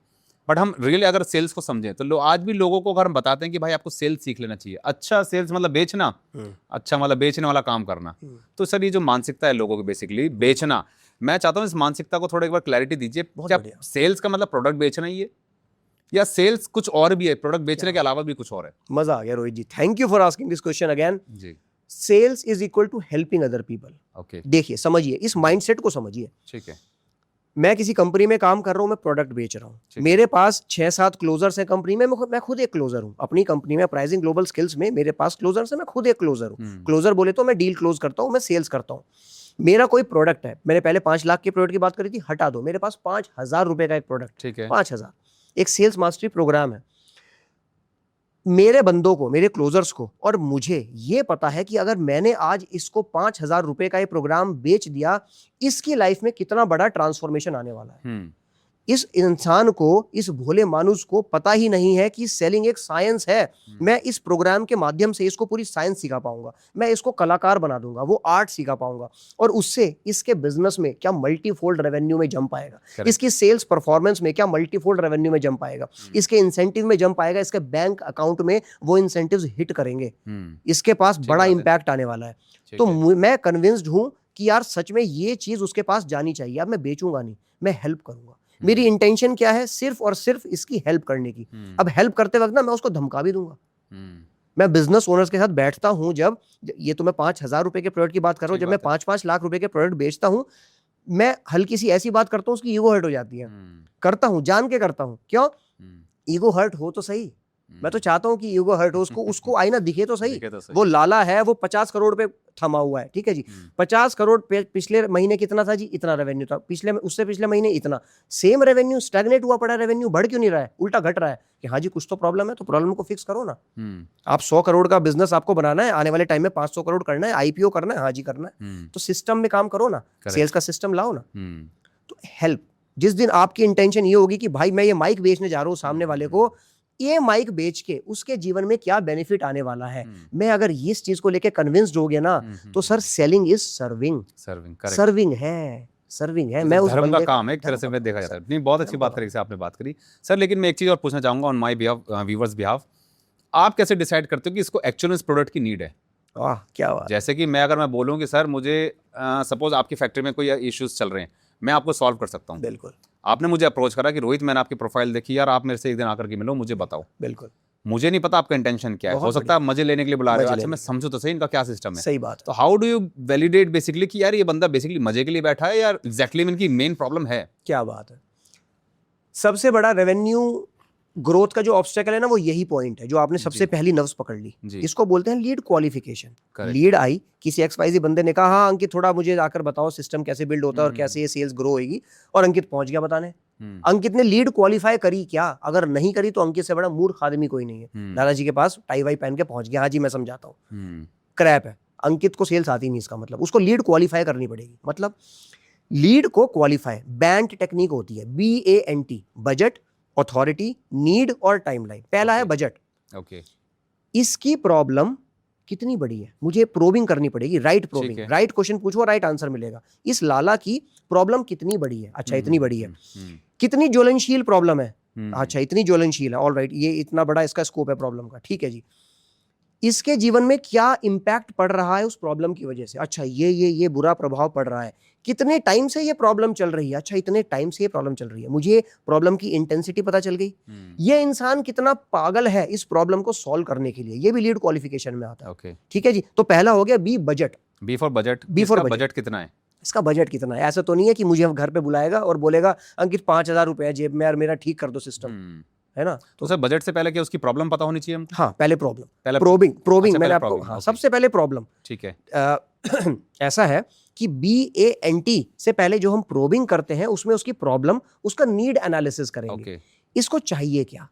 बट हम रियली अगर सेल्स को समझें तो आज भी लोगों को अगर हम बताते हैं कि भाई आपको सेल्स सीख लेना चाहिए। अच्छा सेल्स मतलब बेचना, अच्छा मतलब बेचने वाला काम करना। तो सर ये जो मानसिकता है लोगों की बेसिकली बेचना, मैं चाहता हूँ इस मानसिकता को थोड़ा एक बार क्लैरिटी दीजिए। क्या सेल्स का मतलब प्रोडक्ट बेचना ही है या सेल्स कुछ और भी है, प्रोडक्ट बेचने के अलावा भी कुछ और है? मजा आ गया Rohit ji, thank you for asking this question again जी। Sales is equal to helping other people. Okay, देखिए समझिए, इस माइंडसेट को समझिए। ठीक है। मैं किसी कंपनी में काम कर रहा हूं, मैं प्रोडक्ट बेच रहा हूं, मेरे पास 6-7 क्लोजर्स हैं कंपनी में, मैं खुद एक क्लोजर हूं अपनी कंपनी में। प्राइसिंग ग्लोबल स्किल्स में मेरे पास क्लोजर्स हैं, मैं खुद एक क्लोजर हूं। क्लोजर बोले तो मैं डील क्लोज करता हूं, मैं सेल्स करता हूं। मेरा कोई प्रोडक्ट है, मैंने पहले 5 लाख के प्रोडक्ट की बात करी थी, हटा दो, मेरे पास 5,000 रुपए का एक प्रोडक्ट, ठीक है, 5,000, एक सेल्स मास्टरी प्रोग्राम है। मेरे बंदों को, मेरे क्लोजर्स को और मुझे ये पता है कि अगर मैंने आज इसको 5,000 रुपए का ये प्रोग्राम बेच दिया, इसकी लाइफ में कितना बड़ा ट्रांसफॉर्मेशन आने वाला है। इस इंसान को, इस भोले मानुस को पता ही नहीं है कि सेलिंग एक साइंस है। मैं इस प्रोग्राम के माध्यम से इसको पूरी साइंस सिखा पाऊंगा, मैं इसको कलाकार बना दूंगा, वो आर्ट सिखा पाऊंगा, और उससे इसके बिजनेस में क्या मल्टीफोल्ड रेवेन्यू में जंप आएगा, इसकी सेल्स परफॉर्मेंस में क्या मल्टीफोल्ड रेवेन्यू में जंप आएगा, इसके इंसेंटिव में जंप आएगा, इसके बैंक अकाउंट में वो इंसेंटिव्स हिट करेंगे, इसके पास बड़ा इंपैक्ट आने वाला है। तो मैं कन्विंस्ड हूं कि यार सच में ये चीज उसके पास जानी चाहिए। अब मैं बेचूंगा नहीं, मैं हेल्प करूंगा। मेरी इंटेंशन क्या है? सिर्फ और सिर्फ इसकी हेल्प करने की। अब हेल्प करते वक्त ना मैं उसको धमका भी दूंगा। मैं बिजनेस ओनर्स के साथ बैठता हूं, जब ये तो मैं 5,000 रुपए के प्रोडक्ट की बात कर रहा हूं, जब मैं 5-5 लाख रुपए के प्रोडक्ट बेचता हूं, मैं हल्की सी ऐसी बात करता हूं, उसकी ईगो हर्ट हो जाती है। करता हूं, जान के करता हूं। क्यों? ईगो हर्ट हो तो सही, मैं तो चाहता हूँ कि ईगो हर्ट हो, उसको आईना दिखे तो सही। दिखे तो सही। वो लाला है, वो 50 करोड़ पे थमा हुआ है, ठीक है जी। 50 करोड़ पिछले महीने कितना था जी? इतना रेवेन्यू था। उससे पिछले महीने इतना। सेम रेवेन्यू, स्टैग्नेट हुआ पड़ा रेवेन्यू, बढ़ क्यों नहीं रहा है, उल्टा घट रहा है। कि हाँ जी कुछ तो प्रॉब्लम है, तो प्रॉब्लम को फिक्स करो ना। आप 100 करोड़ का बिजनेस आपको बनाना है, आने वाले टाइम में 500 करोड़ करना है, आईपीओ करना है, हाँ जी करना है, तो सिस्टम में काम करो ना, सेल्स का सिस्टम लाओ ना। तो हेल्प, जिस दिन आपकी इंटेंशन ये होगी कि भाई मैं ये माइक बेचने जा रहा हूँ सामने वाले को, ये माइक बेच के उसके जीवन में क्या बेनिफिट आने वाला है, मैं अगर इस चीज को लेके कन्विंस्ड हो गया ना, तो sir selling is serving. Serving है। मैं उस धर्म का बंदे काम है एक तरह से मैं देखा जाता है। नहीं, बहुत अच्छी बात करी से आपने बात करी सर। लेकिन मैं एक चीज और पूछना चाहूंगा on my behalf, viewers behalf, आप कैसे डिसाइड करते हो कि इसको एक्चुअल में इस प्रोडक्ट की नीड है? वाह क्या बात। जैसे कि अगर मैं बोलूँ कि सर मुझे सपोज आपकी फैक्ट्री में कोई इश्यूज चल रहे हैं, मैं आपको सॉल्व कर सकता हूँ। बिल्कुल। आपने मुझे अप्रोच करा कि रोहित मैंने आपकी प्रोफाइल देखी यार, आप मेरे से एक दिन आकर के मिलो, मुझे बताओ। बिल्कुल। मुझे नहीं पता आपका इंटेंशन क्या है, हो सकता है मजे लेने के लिए बुला रहे हो। अच्छा मैं समझू तो सही इनका क्या सिस्टम है। सही बात। तो how do you validate basically कि यार ये बंदा बेसिकली मजे के लिए बैठा है या एग्जैक्टली इनकी मेन प्रॉब्लम है? क्या बात है। सबसे बड़ा रेवेन्यू ग्रोथ का जो ऑब्स्टेकल है ना, वो यही पॉइंट है जो आपने सबसे पहली नर्व्स पकड़ ली। इसको बोलते हैं लीड क्वालिफिकेशन। लीड आई, किसी एक्सवाईजी बंदे ने कहा हाँ अंकित थोड़ा मुझे आकर बताओ सिस्टम कैसे बिल्ड होता है और कैसे ये सेल्स ग्रो होगी, और अंकित पहुंच गया बताने। अंकित ने लीड क्वालिफाई करी क्या? अगर नहीं करी तो अंकित से बड़ा मूर्ख आदमी कोई नहीं है। दादाजी के पास टाई वाई पहन के पहुंच गया, हाँ जी मैं समझाता हूँ, क्रैप है। अंकित को सेल्स आती नहीं, इसका मतलब उसको लीड क्वालिफाई करनी पड़ेगी। मतलब लीड को क्वालिफाई बैंट टेक्निक होती है, BANT, बजट, अथॉरिटी, नीड और टाइमलाइन। पहला है बजट। ओके। इसकी प्रॉब्लम कितनी बड़ी है, मुझे प्रोबिंग करनी पड़ेगी। राइट प्रोबिंग, राइट क्वेश्चन पूछो, राइट आंसर मिलेगा। इस लाला की प्रॉब्लम कितनी बड़ी है? अच्छा इतनी बड़ी है। कितनी ज्वलनशील प्रॉब्लम है? अच्छा इतनी ज्वलनशील है। ऑल राइट, ये इतना बड़ा इसका स्कोप है प्रॉब्लम का, ठीक है जी। इसके जीवन में क्या इंपैक्ट पड़ रहा है उस प्रॉब्लम की वजह से? अच्छा ये बुरा प्रभाव पड़ रहा है। कितने टाइम से ये प्रॉब्लम चल रही है? अच्छा इतने टाइम से ये प्रॉब्लम चल रही है। मुझे प्रॉब्लम की इंटेंसिटी पता चल गई। ये इंसान कितना पागल है इस प्रॉब्लम को सॉल्व करने के लिए, ये भी लीड क्वालिफिकेशन में आता है। ओके ठीक है जी। तो पहला हो गया B, budget. B for budget. Budget कितना है? इसका बजट कितना है? ऐसा तो नहीं है कि मुझे घर पे बुलाएगा और बोलेगा अंकित 5000 रुपए है जेब में यार, मेरा ठीक कर दो सिस्टम, है ना। तो सर बजट से पहले क्या उसकी प्रॉब्लम पता होनी चाहिए हमको? हाँ पहले प्रॉब्लम, पहले प्रोबिंग मैंने आपको, हाँ सबसे पहले प्रॉब्लम। ठीक है। ऐसा है कि BANT से पहले जो हम प्रोबिंग करते हैं उसमें उसकी प्रॉब्लम, उसका नीड एनालिसिस करेंगे। इसको चाहिए क्या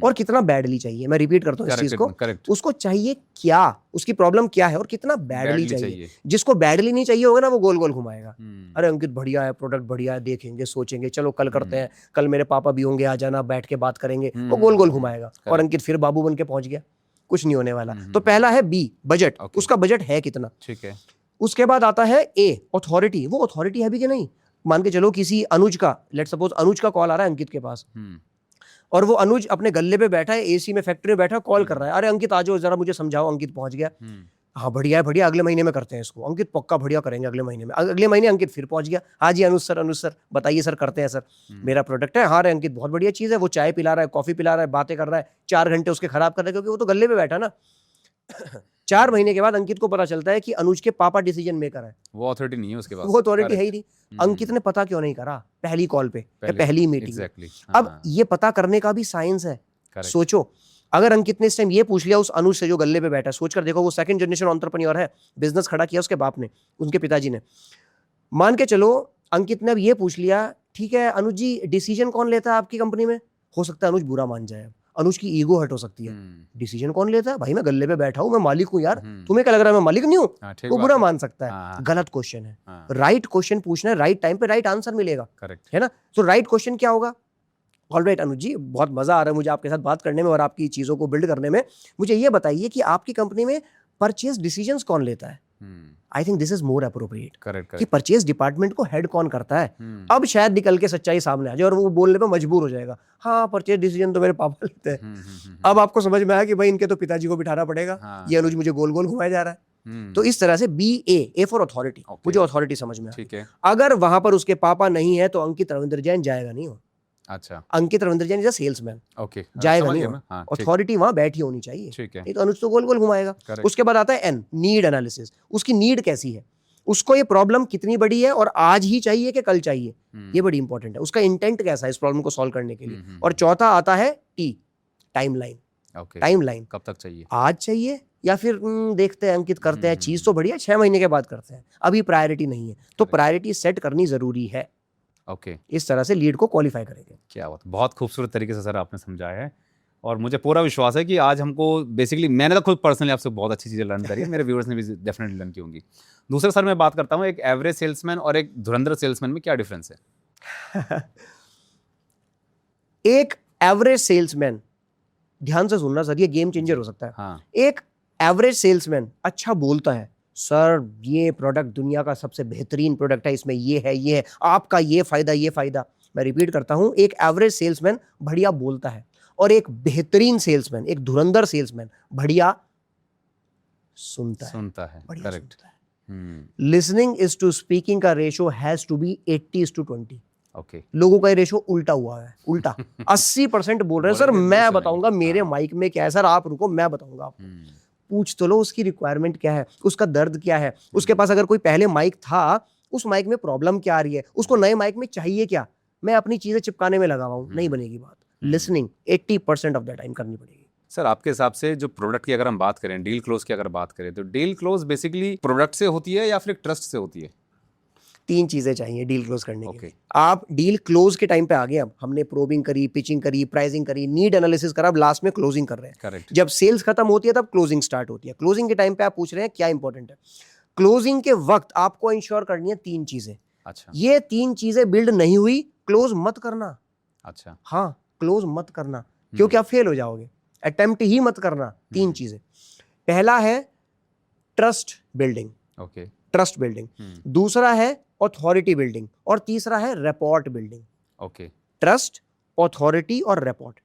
और कितना बैडली चाहिए। मैं रिपीट करता हूँ इस चीज को। उसको चाहिए क्या, उसकी प्रॉब्लम क्या है और कितना बैडली चाहिए। जिसको बैडली नहीं चाहिए होगा ना, वो गोल गोल घुमाएगा। अरे अंकित बढ़िया है, प्रोडक्ट बढ़िया है, देखेंगे सोचेंगे, चलो कल करते हैं, कल मेरे पापा भी होंगे, आ जाना, बैठ के बात करेंगे। वो गोल गोल घुमाएगा और अंकित फिर बाबू बन के पहुंच गया। कुछ नहीं होने वाला। तो पहला है बी, बजट। उसका बजट है कितना? ठीक है। उसके बाद आता है ए, अथॉरिटी। वो अथॉरिटी है भी कि नहीं। मान के चलो किसी अनुज का, लेट सपोज अनुज का कॉल आ रहा है अंकित के पास, और वो अनुज अपने गल्ले पे बैठा है, AC में फैक्ट्री में बैठा, कॉल कर रहा है, अरे अंकित आ जाओ जरा मुझे समझाओ। अंकित पहुंच गया, हाँ बढ़िया है, बढ़िया, अगले महीने में करते हैं इसको। अंकित पक्का बढ़िया करेंगे अगले महीने में। अगले महीने अंकित फिर पहुंच गया, हाँ जी अनुज सर बताइए सर, करते हैं सर, मेरा प्रोडक्ट है। हाँ रे अंकित बहुत बढ़िया चीज़ है। वो चाय पिला रहा है, कॉफी पिला रहा है, बातें कर रहा है, 4 घंटे उसके खराब कर रहा है क्योंकि वो तो गल्ले पे बैठा ना। 4 महीने के बाद अंकित को पता चलता है कि अनुज के पापा डिसीजन मेकर है। वो अथॉरिटी नहीं है उसके पास, वो अथॉरिटी है ही नहीं। अंकित ने पता क्यों नहीं करा पहली कॉल पे, पहली मीटिंग। अब ये पता करने का भी साइंस है। सोचो अगर अंकित ने इस टाइम ये पूछ लिया उस अनुज से जो गल्ले पे बैठा है, सोचकर देखो, वो सेकंड जनरेशन एंटरप्रेन्योर है, बिजनेस खड़ा किया उसके बाप ने, उनके पिताजी ने। मान के चलो अंकित ने अब ये पूछ लिया, ठीक है अनुज जी डिसीजन कौन लेता है आपकी कंपनी में? हो सकता है अनुज बुरा मान जाए, अनुज की ईगो हर्ट हो सकती है। डिसीजन कौन लेता है? भाई मैं गल्ले पे बैठा हूं, मैं मालिक हूं यार, तुम्हें क्या लग रहा है मैं मालिक नहीं हूं? वो बुरा मान सकता है। गलत क्वेश्चन है। राइट क्वेश्चन पूछना है, राइट टाइम पे राइट आंसर मिलेगा, है ना। तो राइट क्वेश्चन क्या होगा? ऑलराइट अनुज जी, बहुत मजा आ रहा है मुझे आपके साथ बात करने में और आपकी चीजों को बिल्ड करने में। मुझे ये बताइए कि आपकी कंपनी में परचेज डिसीजंस कौन लेता है? I think this is more appropriate कि परचेज डिपार्टमेंट को हेड कौन करता है। अब शायद निकल के सच्चाई सामने आ जाए और वो बोलने पे मजबूर हो जाएगा, हाँ परचेज डिसीजन तो मेरे पापा लेते हैं। अब आपको समझ में आया कि भाई इनके तो पिताजी को बिठाना पड़ेगा। ये अनुज मुझे गोल गोल घुमाया जा रहा है। तो इस तरह से BA फॉर अथॉरिटी, मुझे अथॉरिटी समझ में आ। अगर वहां पर उसके पापा नहीं है तो अंकित रविंद्र जैन जाएगा नहीं। अच्छा, Ankit Ravindra Jain is a salesman, okay, जाएगा नहीं। अथॉरिटी वहां बैठी होनी चाहिए, नहीं तो अनुज तो गोल गोल घुमाएगा। उसके बाद आता है N, नीड एनालिसिस। उसकी नीड कैसी है, उसको ये प्रॉब्लम कितनी बड़ी है और आज ही चाहिए कि कल चाहिए, ये बड़ी इंपॉर्टेंट है। उसका इंटेंट कैसा है इस प्रॉब्लम को सॉल्व करने के लिए। और चौथा आता है T, टाइमलाइन। ओके, टाइमलाइन कब तक चाहिए? आज चाहिए या फिर देखते हैं अंकित करते हैं, चीज तो बढ़िया 6 महीने के बाद करते हैं, अभी प्रायोरिटी नहीं है, तो Correct. प्रायोरिटी सेट करनी जरूरी है। ओके, इस तरह से लीड को क्वालिफाई करेंगे। क्या बात, बहुत खूबसूरत तरीके से सर आपने समझाया है और मुझे पूरा विश्वास है कि आज हमको बेसिकली मैंने तो खुद पर्सनली आपसे बहुत अच्छी चीज़ें लर्न करी है, मेरे व्यूअर्स ने भी डेफिनेटली लर्न की होंगी। दूसरा सर मैं बात करता हूँ, एक एवरेज सेल्समैन और एक धुरंधर सेल्समैन में क्या डिफरेंस है? एक एवरेज सेल्समैन, ध्यान से सुनना सर, ये गेम चेंजर हो सकता है। हाँ, एक एवरेज सेल्समैन अच्छा बोलता है, सर ये प्रोडक्ट दुनिया का सबसे बेहतरीन प्रोडक्ट है, इसमें ये है, आपका ये फायदा। मैं रिपीट करता हूं, एक एवरेज सेल्समैन बढ़िया बोलता है और एक बेहतरीन सेल्समैन, एक धुरंधर सेल्समैन बढ़िया सुनता है। बढ़िया करेक्ट। सुनता है। लिसनिंग इज टू स्पीकिंग का ratio has to be 80:20। Okay, लोगों का ये रेशो उल्टा हुआ है, उल्टा 80% बोल रहे हैं सर बोलेंगे, मैं सुनेंगे। बताऊंगा मेरे हाँ। माइक में क्या है, सर आप रुको मैं बताऊंगा आपको। पूछ तो लो उसकी रिक्वायरमेंट क्या है, उसका दर्द क्या है, उसके पास अगर कोई पहले माइक था उस माइक में प्रॉब्लम क्या आ रही है, उसको नए माइक में चाहिए क्या। मैं अपनी चीजें चिपकाने में लगा हुआ हूं, नहीं बनेगी बात। लिसनिंग 80% ऑफ द टाइम करनी पड़ेगी। सर आपके हिसाब से जो प्रोडक्ट की अगर हम बात करें, डील क्लोज की अगर बात करें, तो डील क्लोज बेसिकली प्रोडक्ट से होती है या फिर ट्रस्ट से होती है? 3 चीजें चाहिए डील क्लोज करने के Okay. लिए। आप डील क्लोज के टाइम पे आ गए, अब हमने प्रोबिंग करी, पिचिंग करी, प्राइसिंग करी, नीड एनालिसिस करा, अब लास्ट में क्लोजिंग कर रहे हैं। करेक्ट। जब सेल्स खत्म होती है तब क्लोजिंग स्टार्ट होती है। क्लोजिंग के टाइम पे आप पूछ रहे हैं क्या इंपॉर्टेंट है। क्लोजिंग के वक्त आपको इंश्योर करनी है 3 चीजें। अच्छा, ये 3 चीजें बिल्ड नहीं हुई, क्लोज मत करना। अच्छा, हाँ, क्लोज मत करना क्योंकि आप फेल हो जाओगे। अटेम्प्ट ही मत करना। 3 चीजें। पहला है trust building, okay, trust building. दूसरा है अथॉरिटी बिल्डिंग और तीसरा है rapport building. Okay, trust, authority और रैपोर्ट।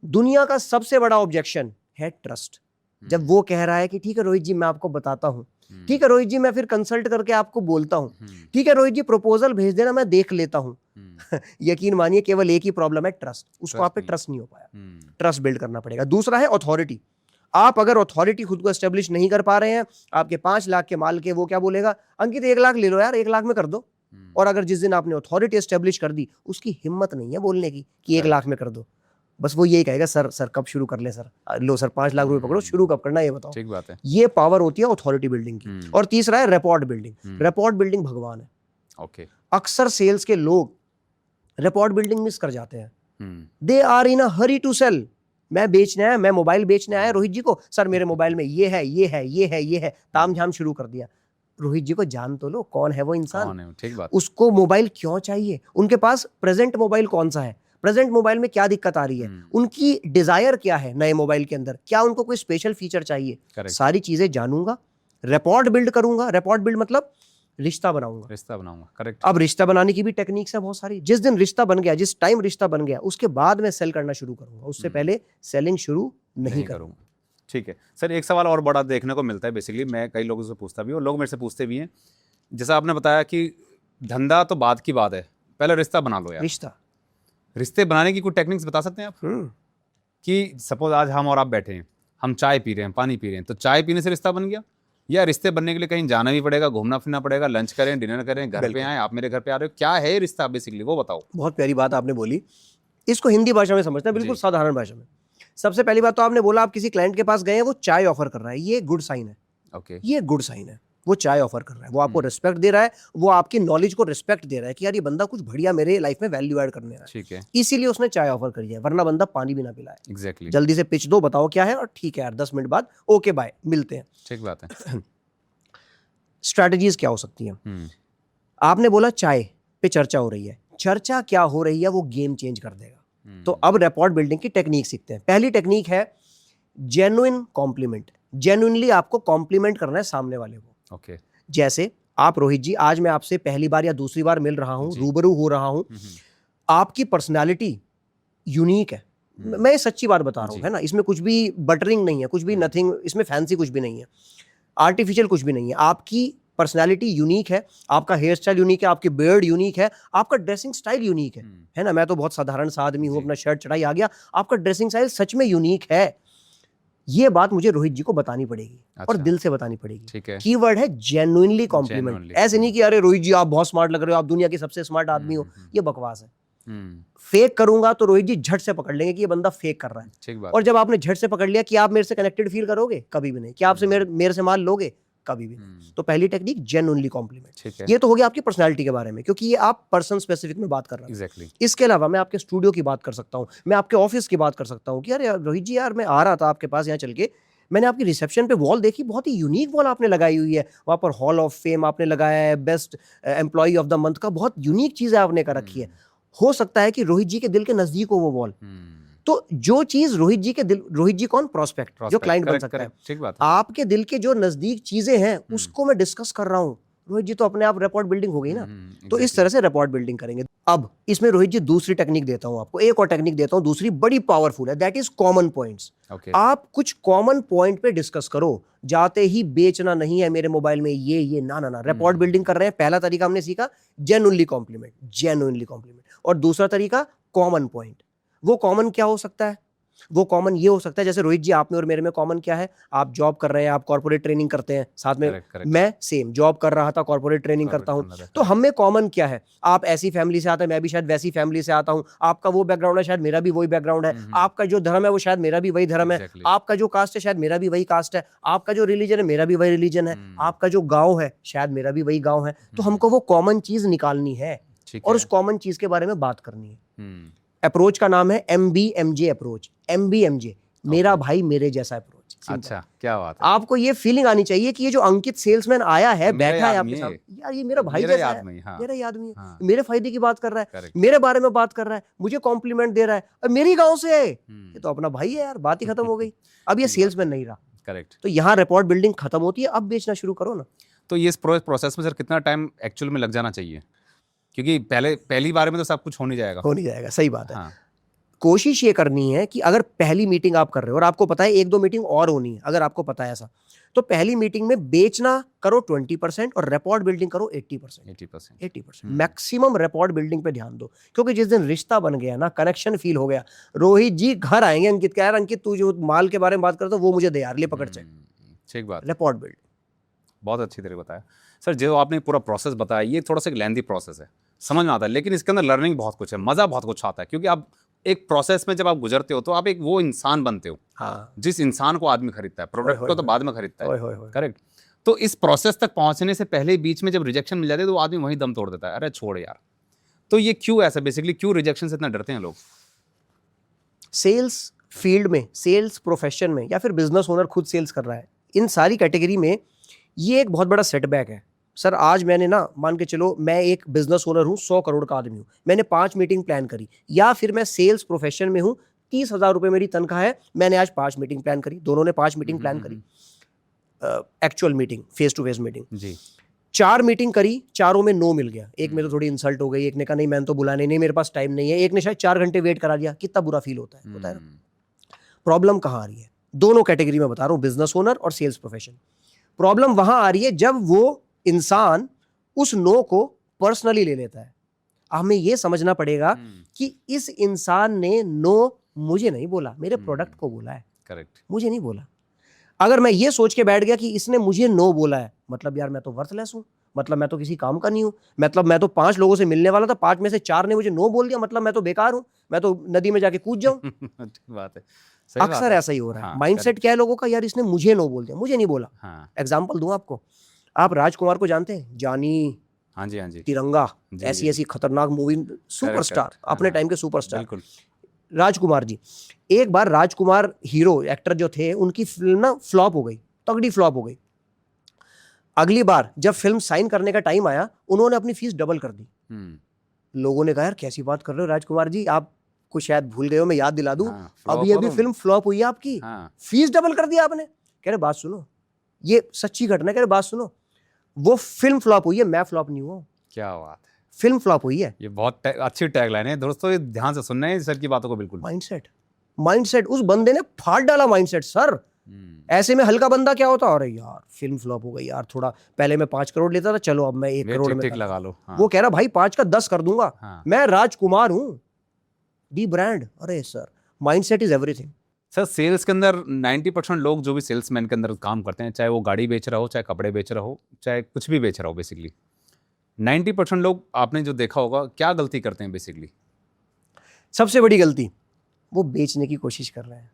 दुनिया का सबसे बड़ा ऑब्जेक्शन है ट्रस्ट। जब वो कह रहा है कि ठीक है रोहित जी मैं आपको बताता हूं, ठीक है रोहित जी मैं फिर कंसल्ट करके आपको बोलता हूं, ठीक है रोहित जी प्रपोजल भेज देना मैं देख लेता हूं। यकीन मानिए केवल एक ही प्रॉब्लम है, ट्रस्ट। उसको आप पे ट्रस्ट नहीं हो पाया। ट्रस्ट बिल्ड करना पड़ेगा। दूसरा है अथॉरिटी। आप अगर अथॉरिटी खुद को एस्टेब्लिश नहीं कर पा रहे हैं, आपके 5 लाख के माल के वो क्या बोलेगा, अंकित 1 लाख ले लो यार, 1 लाख में कर दो। और अगर जिस दिन आपने अथॉरिटी एस्टेब्लिश कर दी, उसकी हिम्मत नहीं है बोलने की कि 1 लाख में कर दो। बस वो यही कहेगा सर कब शुरू कर ले सर, लो सर 5 लाख रुपए पकड़ो, शुरू कब करना ये बताओ। ठीक बात है। ये पावर होती है अथॉरिटी बिल्डिंग की। और तीसरा है रिपोर्ट बिल्डिंग। रिपोर्ट बिल्डिंग भगवान है। ओके, अक्सर सेल्स के लोग रिपोर्ट बिल्डिंग मिस कर जाते हैं। They are in a hurry to sell. मैं बेचने आया, मैं मोबाइल बेचने आया रोहित जी को, सर मेरे मोबाइल में ये है, ताम झाम शुरू कर दिया। रोहित जी को जान तो लो कौन है वो इंसान, कौन है? ठीक बात। उसको मोबाइल क्यों चाहिए, उनके पास प्रेजेंट मोबाइल कौन सा है, प्रेजेंट मोबाइल में क्या दिक्कत आ रही है, उनकी डिजायर क्या है नए मोबाइल के अंदर, क्या उनको कोई स्पेशल फीचर चाहिए। Correct. सारी चीजें जानूंगा, रिपोर्ट बिल्ड करूंगा। रिपोर्ट बिल्ड मतलब रिश्ता बनाऊंगा। रिश्ता बनाऊंगा। करेक्ट। अब रिश्ता बनाने की भी टेक्निक्स है बहुत सारी। जिस दिन रिश्ता बन गया, जिस टाइम रिश्ता बन गया, उसके बाद मैं सेल करना शुरू करूंगा, उससे पहले सेलिंग शुरू नहीं करूंगा। ठीक है सर, एक सवाल और बड़ा देखने को मिलता है, बेसिकली मैं कई लोगों से पूछता भी हूँ, लोग मेरे से पूछते भी हैं, जैसा आपने बताया कि धंधा तो बाद की बात है, पहले रिश्ता बना लो यार। रिश्ते बनाने की कोई टेक्निक्स बता सकते हैं आप? कि सपोज आज हम और आप बैठे हैं, हम चाय पी रहे हैं, पानी पी रहे हैं, तो चाय पीने से रिश्ता बन गया, या रिश्ते बनने के लिए कहीं जाना भी पड़ेगा, घूमना फिरना पड़ेगा, लंच करें, डिनर करें, घर पे आए, आप मेरे घर पे आ रहे हो, क्या है रिश्ता बेसिकली वो बताओ। बहुत प्यारी बात आपने बोली, इसको हिंदी भाषा में समझते हैं, बिल्कुल साधारण भाषा में। सबसे पहली बात तो आपने बोला आप किसी क्लाइंट के पास गए हैं, वो चाय ऑफर कर रहा है, ये गुड साइन है। ओके, ये गुड साइन है, वो चाय ऑफर कर रहा है, वो आपको रिस्पेक्ट दे रहा है, वो आपकी नॉलेज को रिस्पेक्ट दे रहा है कि यार ये बंदा कुछ बढ़िया मेरे लाइफ में वैल्यू ऐड करने आया है, ठीक है, इसीलिए उसने चाय ऑफर करी है, वरना बंदा पानी भी ना पिलाए। एग्जैक्टली, जल्दी से पिच दो, बताओ क्या है, और ठीक है यार 10 मिनट बाद ओके बाय, मिलते हैं। ठीक बात है। स्ट्रैटेजीज क्या हो सकती हैं? आपने बोला चाय पे चर्चा हो रही है, चर्चा क्या हो रही है वो गेम चेंज कर देगा। तो अब रैपोर्ट बिल्डिंग की टेक्निक सीखते हैं। पहली टेक्निक है जेन्युइन कॉम्प्लीमेंट। जेन्युइनली आपको कॉम्प्लीमेंट करना है सामने वाले को। ओके, जैसे आप रोहित जी, आज मैं आपसे पहली बार या दूसरी बार मिल रहा हूं, रूबरू हो रहा हूं, आपकी पर्सनालिटी यूनिक है। मैं सच्ची बात बता रहा हूं, है ना, इसमें कुछ भी बटरिंग नहीं है, कुछ भी नथिंग, इसमें फैंसी कुछ भी नहीं है, आर्टिफिशियल कुछ भी नहीं है। आपकी पर्सनालिटी यूनिक है, आपका हेयर स्टाइल यूनिक है, आपकी बियर्ड यूनिक है, आपका ड्रेसिंग स्टाइल यूनिक है ना। मैं तो बहुत साधारण सा आदमी हूं, अपना शर्ट चढ़ाई आ गया, आपका ड्रेसिंग स्टाइल सच में यूनिक है। ये बात मुझे रोहित जी को बतानी पड़ेगी। और दिल से बतानी पड़ेगी। ठीक है, कीवर्ड है जेन्युइनली कॉम्प्लीमेंट। ऐसे नहीं कि अरे रोहित जी आप बहुत स्मार्ट लग रहे हो, आप दुनिया के सबसे स्मार्ट आदमी हो, ये बकवास है। फेक करूंगा तो रोहित जी झट से पकड़ लेंगे कि ये बंदा फेक कर रहा है। ठीक बात। और जब आपने झट से पकड़ लिया कि आप मेरे से कनेक्टेड फील करोगे, कभी भी नहीं। कि आपसे मेरे से माल लोगे, कभी भी नहीं। तो पहली टेक्निक जेन्युइनली कॉम्प्लीमेंट। ठीक है। ये तो हो गया आपकी पर्सनालिटी के बारे में, क्योंकि ये आप पर्सन स्पेसिफिक में बात कर रहे हैं। एग्जैक्टली। इसके अलावा मैं आपके स्टूडियो की बात कर सकता हूँ, मैं आपके ऑफिस की बात कर सकता हूँ कि अरे रोहित जी यार, मैं आ रहा था आपके पास यहाँ चल के, मैंने आपकी रिसेप्शन पे वॉल देखी, बहुत ही यूनिक वॉल आपने लगाई हुई है, वहाँ पर हॉल ऑफ फेम आपने लगाया है, best employee of the month का बहुत यूनिक चीज़ आपने कर रखी है। हो सकता है कि रोहित जी के दिल के नजदीक हो वो वॉल। तो जो चीज रोहित जी के दिल, रोहित जी कौन, प्रोस्पेक्ट जो क्लाइंट बन सकता है, ठीक बात है। आपके दिल के जो नजदीक चीजें हैं उसको मैं डिस्कस कर रहा हूँ, रोहित जी तो अपने आप रैपोर्ट बिल्डिंग हो गई ना। तो इस तरह से रैपोर्ट बिल्डिंग करेंगे। अब इसमें रोहित जी दूसरी टेक्निक देता हूं आपको, एक और टेक्निक देता हूं, दूसरी बड़ी पावरफुल है, दैट इज कॉमन पॉइंट्स। आप कुछ कॉमन पॉइंट पे डिस्कस करो, जाते ही बेचना नहीं है मेरे मोबाइल में ये ना ना ना। रैपोर्ट बिल्डिंग कर रहे हैं, पहला तरीका हमने सीखा जेन्युइनली कॉम्प्लीमेंट, जेन्युइनली कॉम्प्लीमेंट। और दूसरा तरीका कॉमन पॉइंट। वो कॉमन क्या हो सकता है? वो कॉमन ये हो सकता है, जैसे रोहित जी आप में और मेरे में कॉमन क्या है, आप जॉब कर रहे हैं, आप कॉर्पोरेट ट्रेनिंग करते हैं साथ में। correct. मैं सेम जॉब कर रहा था, कॉर्पोरेट ट्रेनिंग करता हूं। तो हम में कॉमन क्या है? आप ऐसी फैमिली से आते हैं, मैं भी शायद वैसी फैमिली से आता हूं। आपका वो बैकग्राउंड है, शायद मेरा भी वही बैकग्राउंड है। आपका जो धर्म है वो शायद मेरा भी वही धर्म है। आपका जो कास्ट है शायद मेरा भी वही कास्ट है। आपका जो रिलीजन है मेरा भी वही रिलीजन है। आपका जो गाँव है शायद मेरा भी वही गाँव है। तो हमको वो कॉमन चीज निकालनी है और उस कॉमन चीज के बारे में बात करनी है। अप्रोच का नाम है MBMJ अप्रोच। MBMJ, मेरा भाई मेरे जैसा अप्रोच। अच्छा, क्या बात है। आपको ये फीलिंग आनी चाहिए कि ये जो अंकित सेल्समैन आया है, बैठा है आपके साथ, यार ये मेरा भाई जैसा है, मेरा ही आदमी है, मेरे फायदे की बात कर रहा है, मेरे बारे में बात कर रहा है, मुझे कॉम्प्लीमेंट दे रहा है, और मेरी गांव से है, ये तो अपना भाई है यार, बात ही खत्म हो गई। अब ये सेल्समैन नहीं रहा। करेक्ट। तो यहाँ रिपोर्ट बिल्डिंग खत्म होती है, अब बेचना शुरू करो ना। तो ये प्रोसेस में सर कितना टाइम एक्चुअल में लग जाना चाहिए? क्योंकि पहली बार में तो सब कुछ हो नहीं जाएगा। सही बात है। कोशिश ये करनी है कि अगर पहली मीटिंग आप कर रहे हो और आपको पता है 1-2 मीटिंग और होनी है, अगर आपको पता है ऐसा, तो पहली मीटिंग में बेचना करो 20% और रैपोर्ट बिल्डिंग करो 80%। मैक्सिमम रैपोर्ट बिल्डिंग पे ध्यान दो, क्योंकि जिस दिन रिश्ता बन गया ना, कनेक्शन फील हो गया, रोहित जी घर आएंगे अंकित कह रहा, अंकित तू जो माल के बारे में बात करता वो मुझे दे यार, ले पकड़ से। ठीक बात। रैपोर्ट बिल्ड बहुत अच्छी तरह बताया सर। जो आपने पूरा प्रोसेस बताया, ये थोड़ा सा एक लेंथी प्रोसेस है, समझ में आता है, लेकिन इसके अंदर लर्निंग बहुत कुछ है, मजा बहुत कुछ आता है, क्योंकि आप एक प्रोसेस में जब आप गुजरते हो तो आप एक वो इंसान बनते हो। हाँ। जिस इंसान को आदमी खरीदता है, प्रोडक्ट को तो बाद में खरीदता है। करेक्ट। तो इस प्रोसेस तक पहुंचने से पहले बीच में जब रिजेक्शन मिल जाती है तो आदमी वहीं दम तोड़ देता है, अरे छोड़ यार। तो ये क्यों ऐसा, बेसिकली क्यों रिजेक्शन से इतना डरते हैं लोग? सेल्स फील्ड में, सेल्स प्रोफेशन में, या फिर बिजनेस ओनर खुद सेल्स कर रहा है, इन सारी कैटेगरी में ये एक बहुत बड़ा सेटबैक है। सर आज मैंने ना, मान के चलो मैं एक बिजनेस ओनर हूँ, 100 करोड़ का आदमी हूँ, मैंने 5 मीटिंग प्लान करी, या फिर मैं सेल्स प्रोफेशन में हूँ, 30,000 रुपये मेरी तनख्वाह है, मैंने आज 5 मीटिंग प्लान करी, दोनों ने 5 मीटिंग प्लान करी, actual meeting, face to face meeting जी। 4 मीटिंग करी, चारों में नो मिल गया। एक में तो थोड़ी इंसल्ट हो गई, एक ने कहा नहीं मैंने तो बुलाने नहीं, मेरे पास टाइम नहीं है, एक ने शायद 4 घंटे वेट करा दिया। कितना बुरा फील होता है ना। प्रॉब्लम कहाँ आ रही है? दोनों कैटेगरी में बता रहा हूँ, बिजनेस ओनर और सेल्स प्रोफेशन। प्रॉब्लम वहां आ रही है जब वो इंसान उस नो को पर्सनली ले लेता है। हमें यह समझना पड़ेगा कि इस इंसान ने नो मुझे नहीं बोला, मेरे प्रोडक्ट को बोला है। करेक्ट। मुझे नहीं बोला। अगर मैं ये सोच के बैठ गया कि इसने मुझे नो बोला है, मतलब यार मैं तो वर्थलेस हूं, मतलब मैं तो किसी काम का नहीं हूं, मतलब मैं तो 5 लोगों से मिलने वाला था, 5 में से 4 ने मुझे नो बोल दिया, मतलब मैं तो बेकार हूं, मैं तो नदी में जाके कूद जाऊं। बात है। अक्सर ऐसा ही हो रहा है। माइंडसेट क्या है लोगों का, यार इसने मुझे नो बोल दिया, मुझे नहीं बोला। एग्जाम्पल दूं आपको, आप राजकुमार को जानते हैं? जानी, हाँ जी, तिरंगा, ऐसी खतरनाक मूवी, सुपरस्टार, अपने टाइम के सुपरस्टार राजकुमार जी। एक बार राजकुमार हीरो एक्टर जो थे, उनकी फिल्म ना फ्लॉप हो गई, तगड़ी फ्लॉप हो गई। अगली बार जब फिल्म साइन करने का टाइम आया, उन्होंने अपनी फीस डबल कर दी। लोगों ने कहा यार कैसी बात कर रहे हो राजकुमार जी, आप कुछ शायद भूल गए हो, मैं याद दिला दूं। अभी फिल्म फ्लॉप हुई है आपकी, फीस डबल कर दिया आपने। कह रहे बात सुनो, ये सच्ची घटना, कह रहे बात सुनो, वो फिल्म फ्लॉप हुई है, मैं फ्लॉप नहीं हुआ। क्या बात है, फिल्म फ्लॉप हुई है। ये बहुत अच्छी टैगलाइन है दोस्तों, ये ध्यान से सुनना है सर की बातों को। बिल्कुल माइंडसेट उस बंदे ने फाड़ डाला माइंडसेट। सर ऐसे में हल्का बंदा क्या होता, अरे यार फिल्म फ्लॉप हो गई यार, थोड़ा पहले मैं 5 करोड़ लेता था, चलो अब मैं 1 करोड़ में लगा लो। वो कह रहा भाई 5 का 10 कर दूंगा, मैं राजकुमार हूं, डी ब्रांड। अरे sir mindset is everything. Sir sales के अंदर 90% लोग जो भी सेल्समैन के अंदर काम करते हैं, चाहे वो गाड़ी बेच रहा हो, चाहे कपड़े बेच रहा हो, चाहे कुछ भी बेच रहा हो, बेसिकली 90% लोग आपने जो देखा होगा क्या गलती करते हैं बेसिकली? सबसे बड़ी गलती, वो बेचने की कोशिश कर रहे हैं।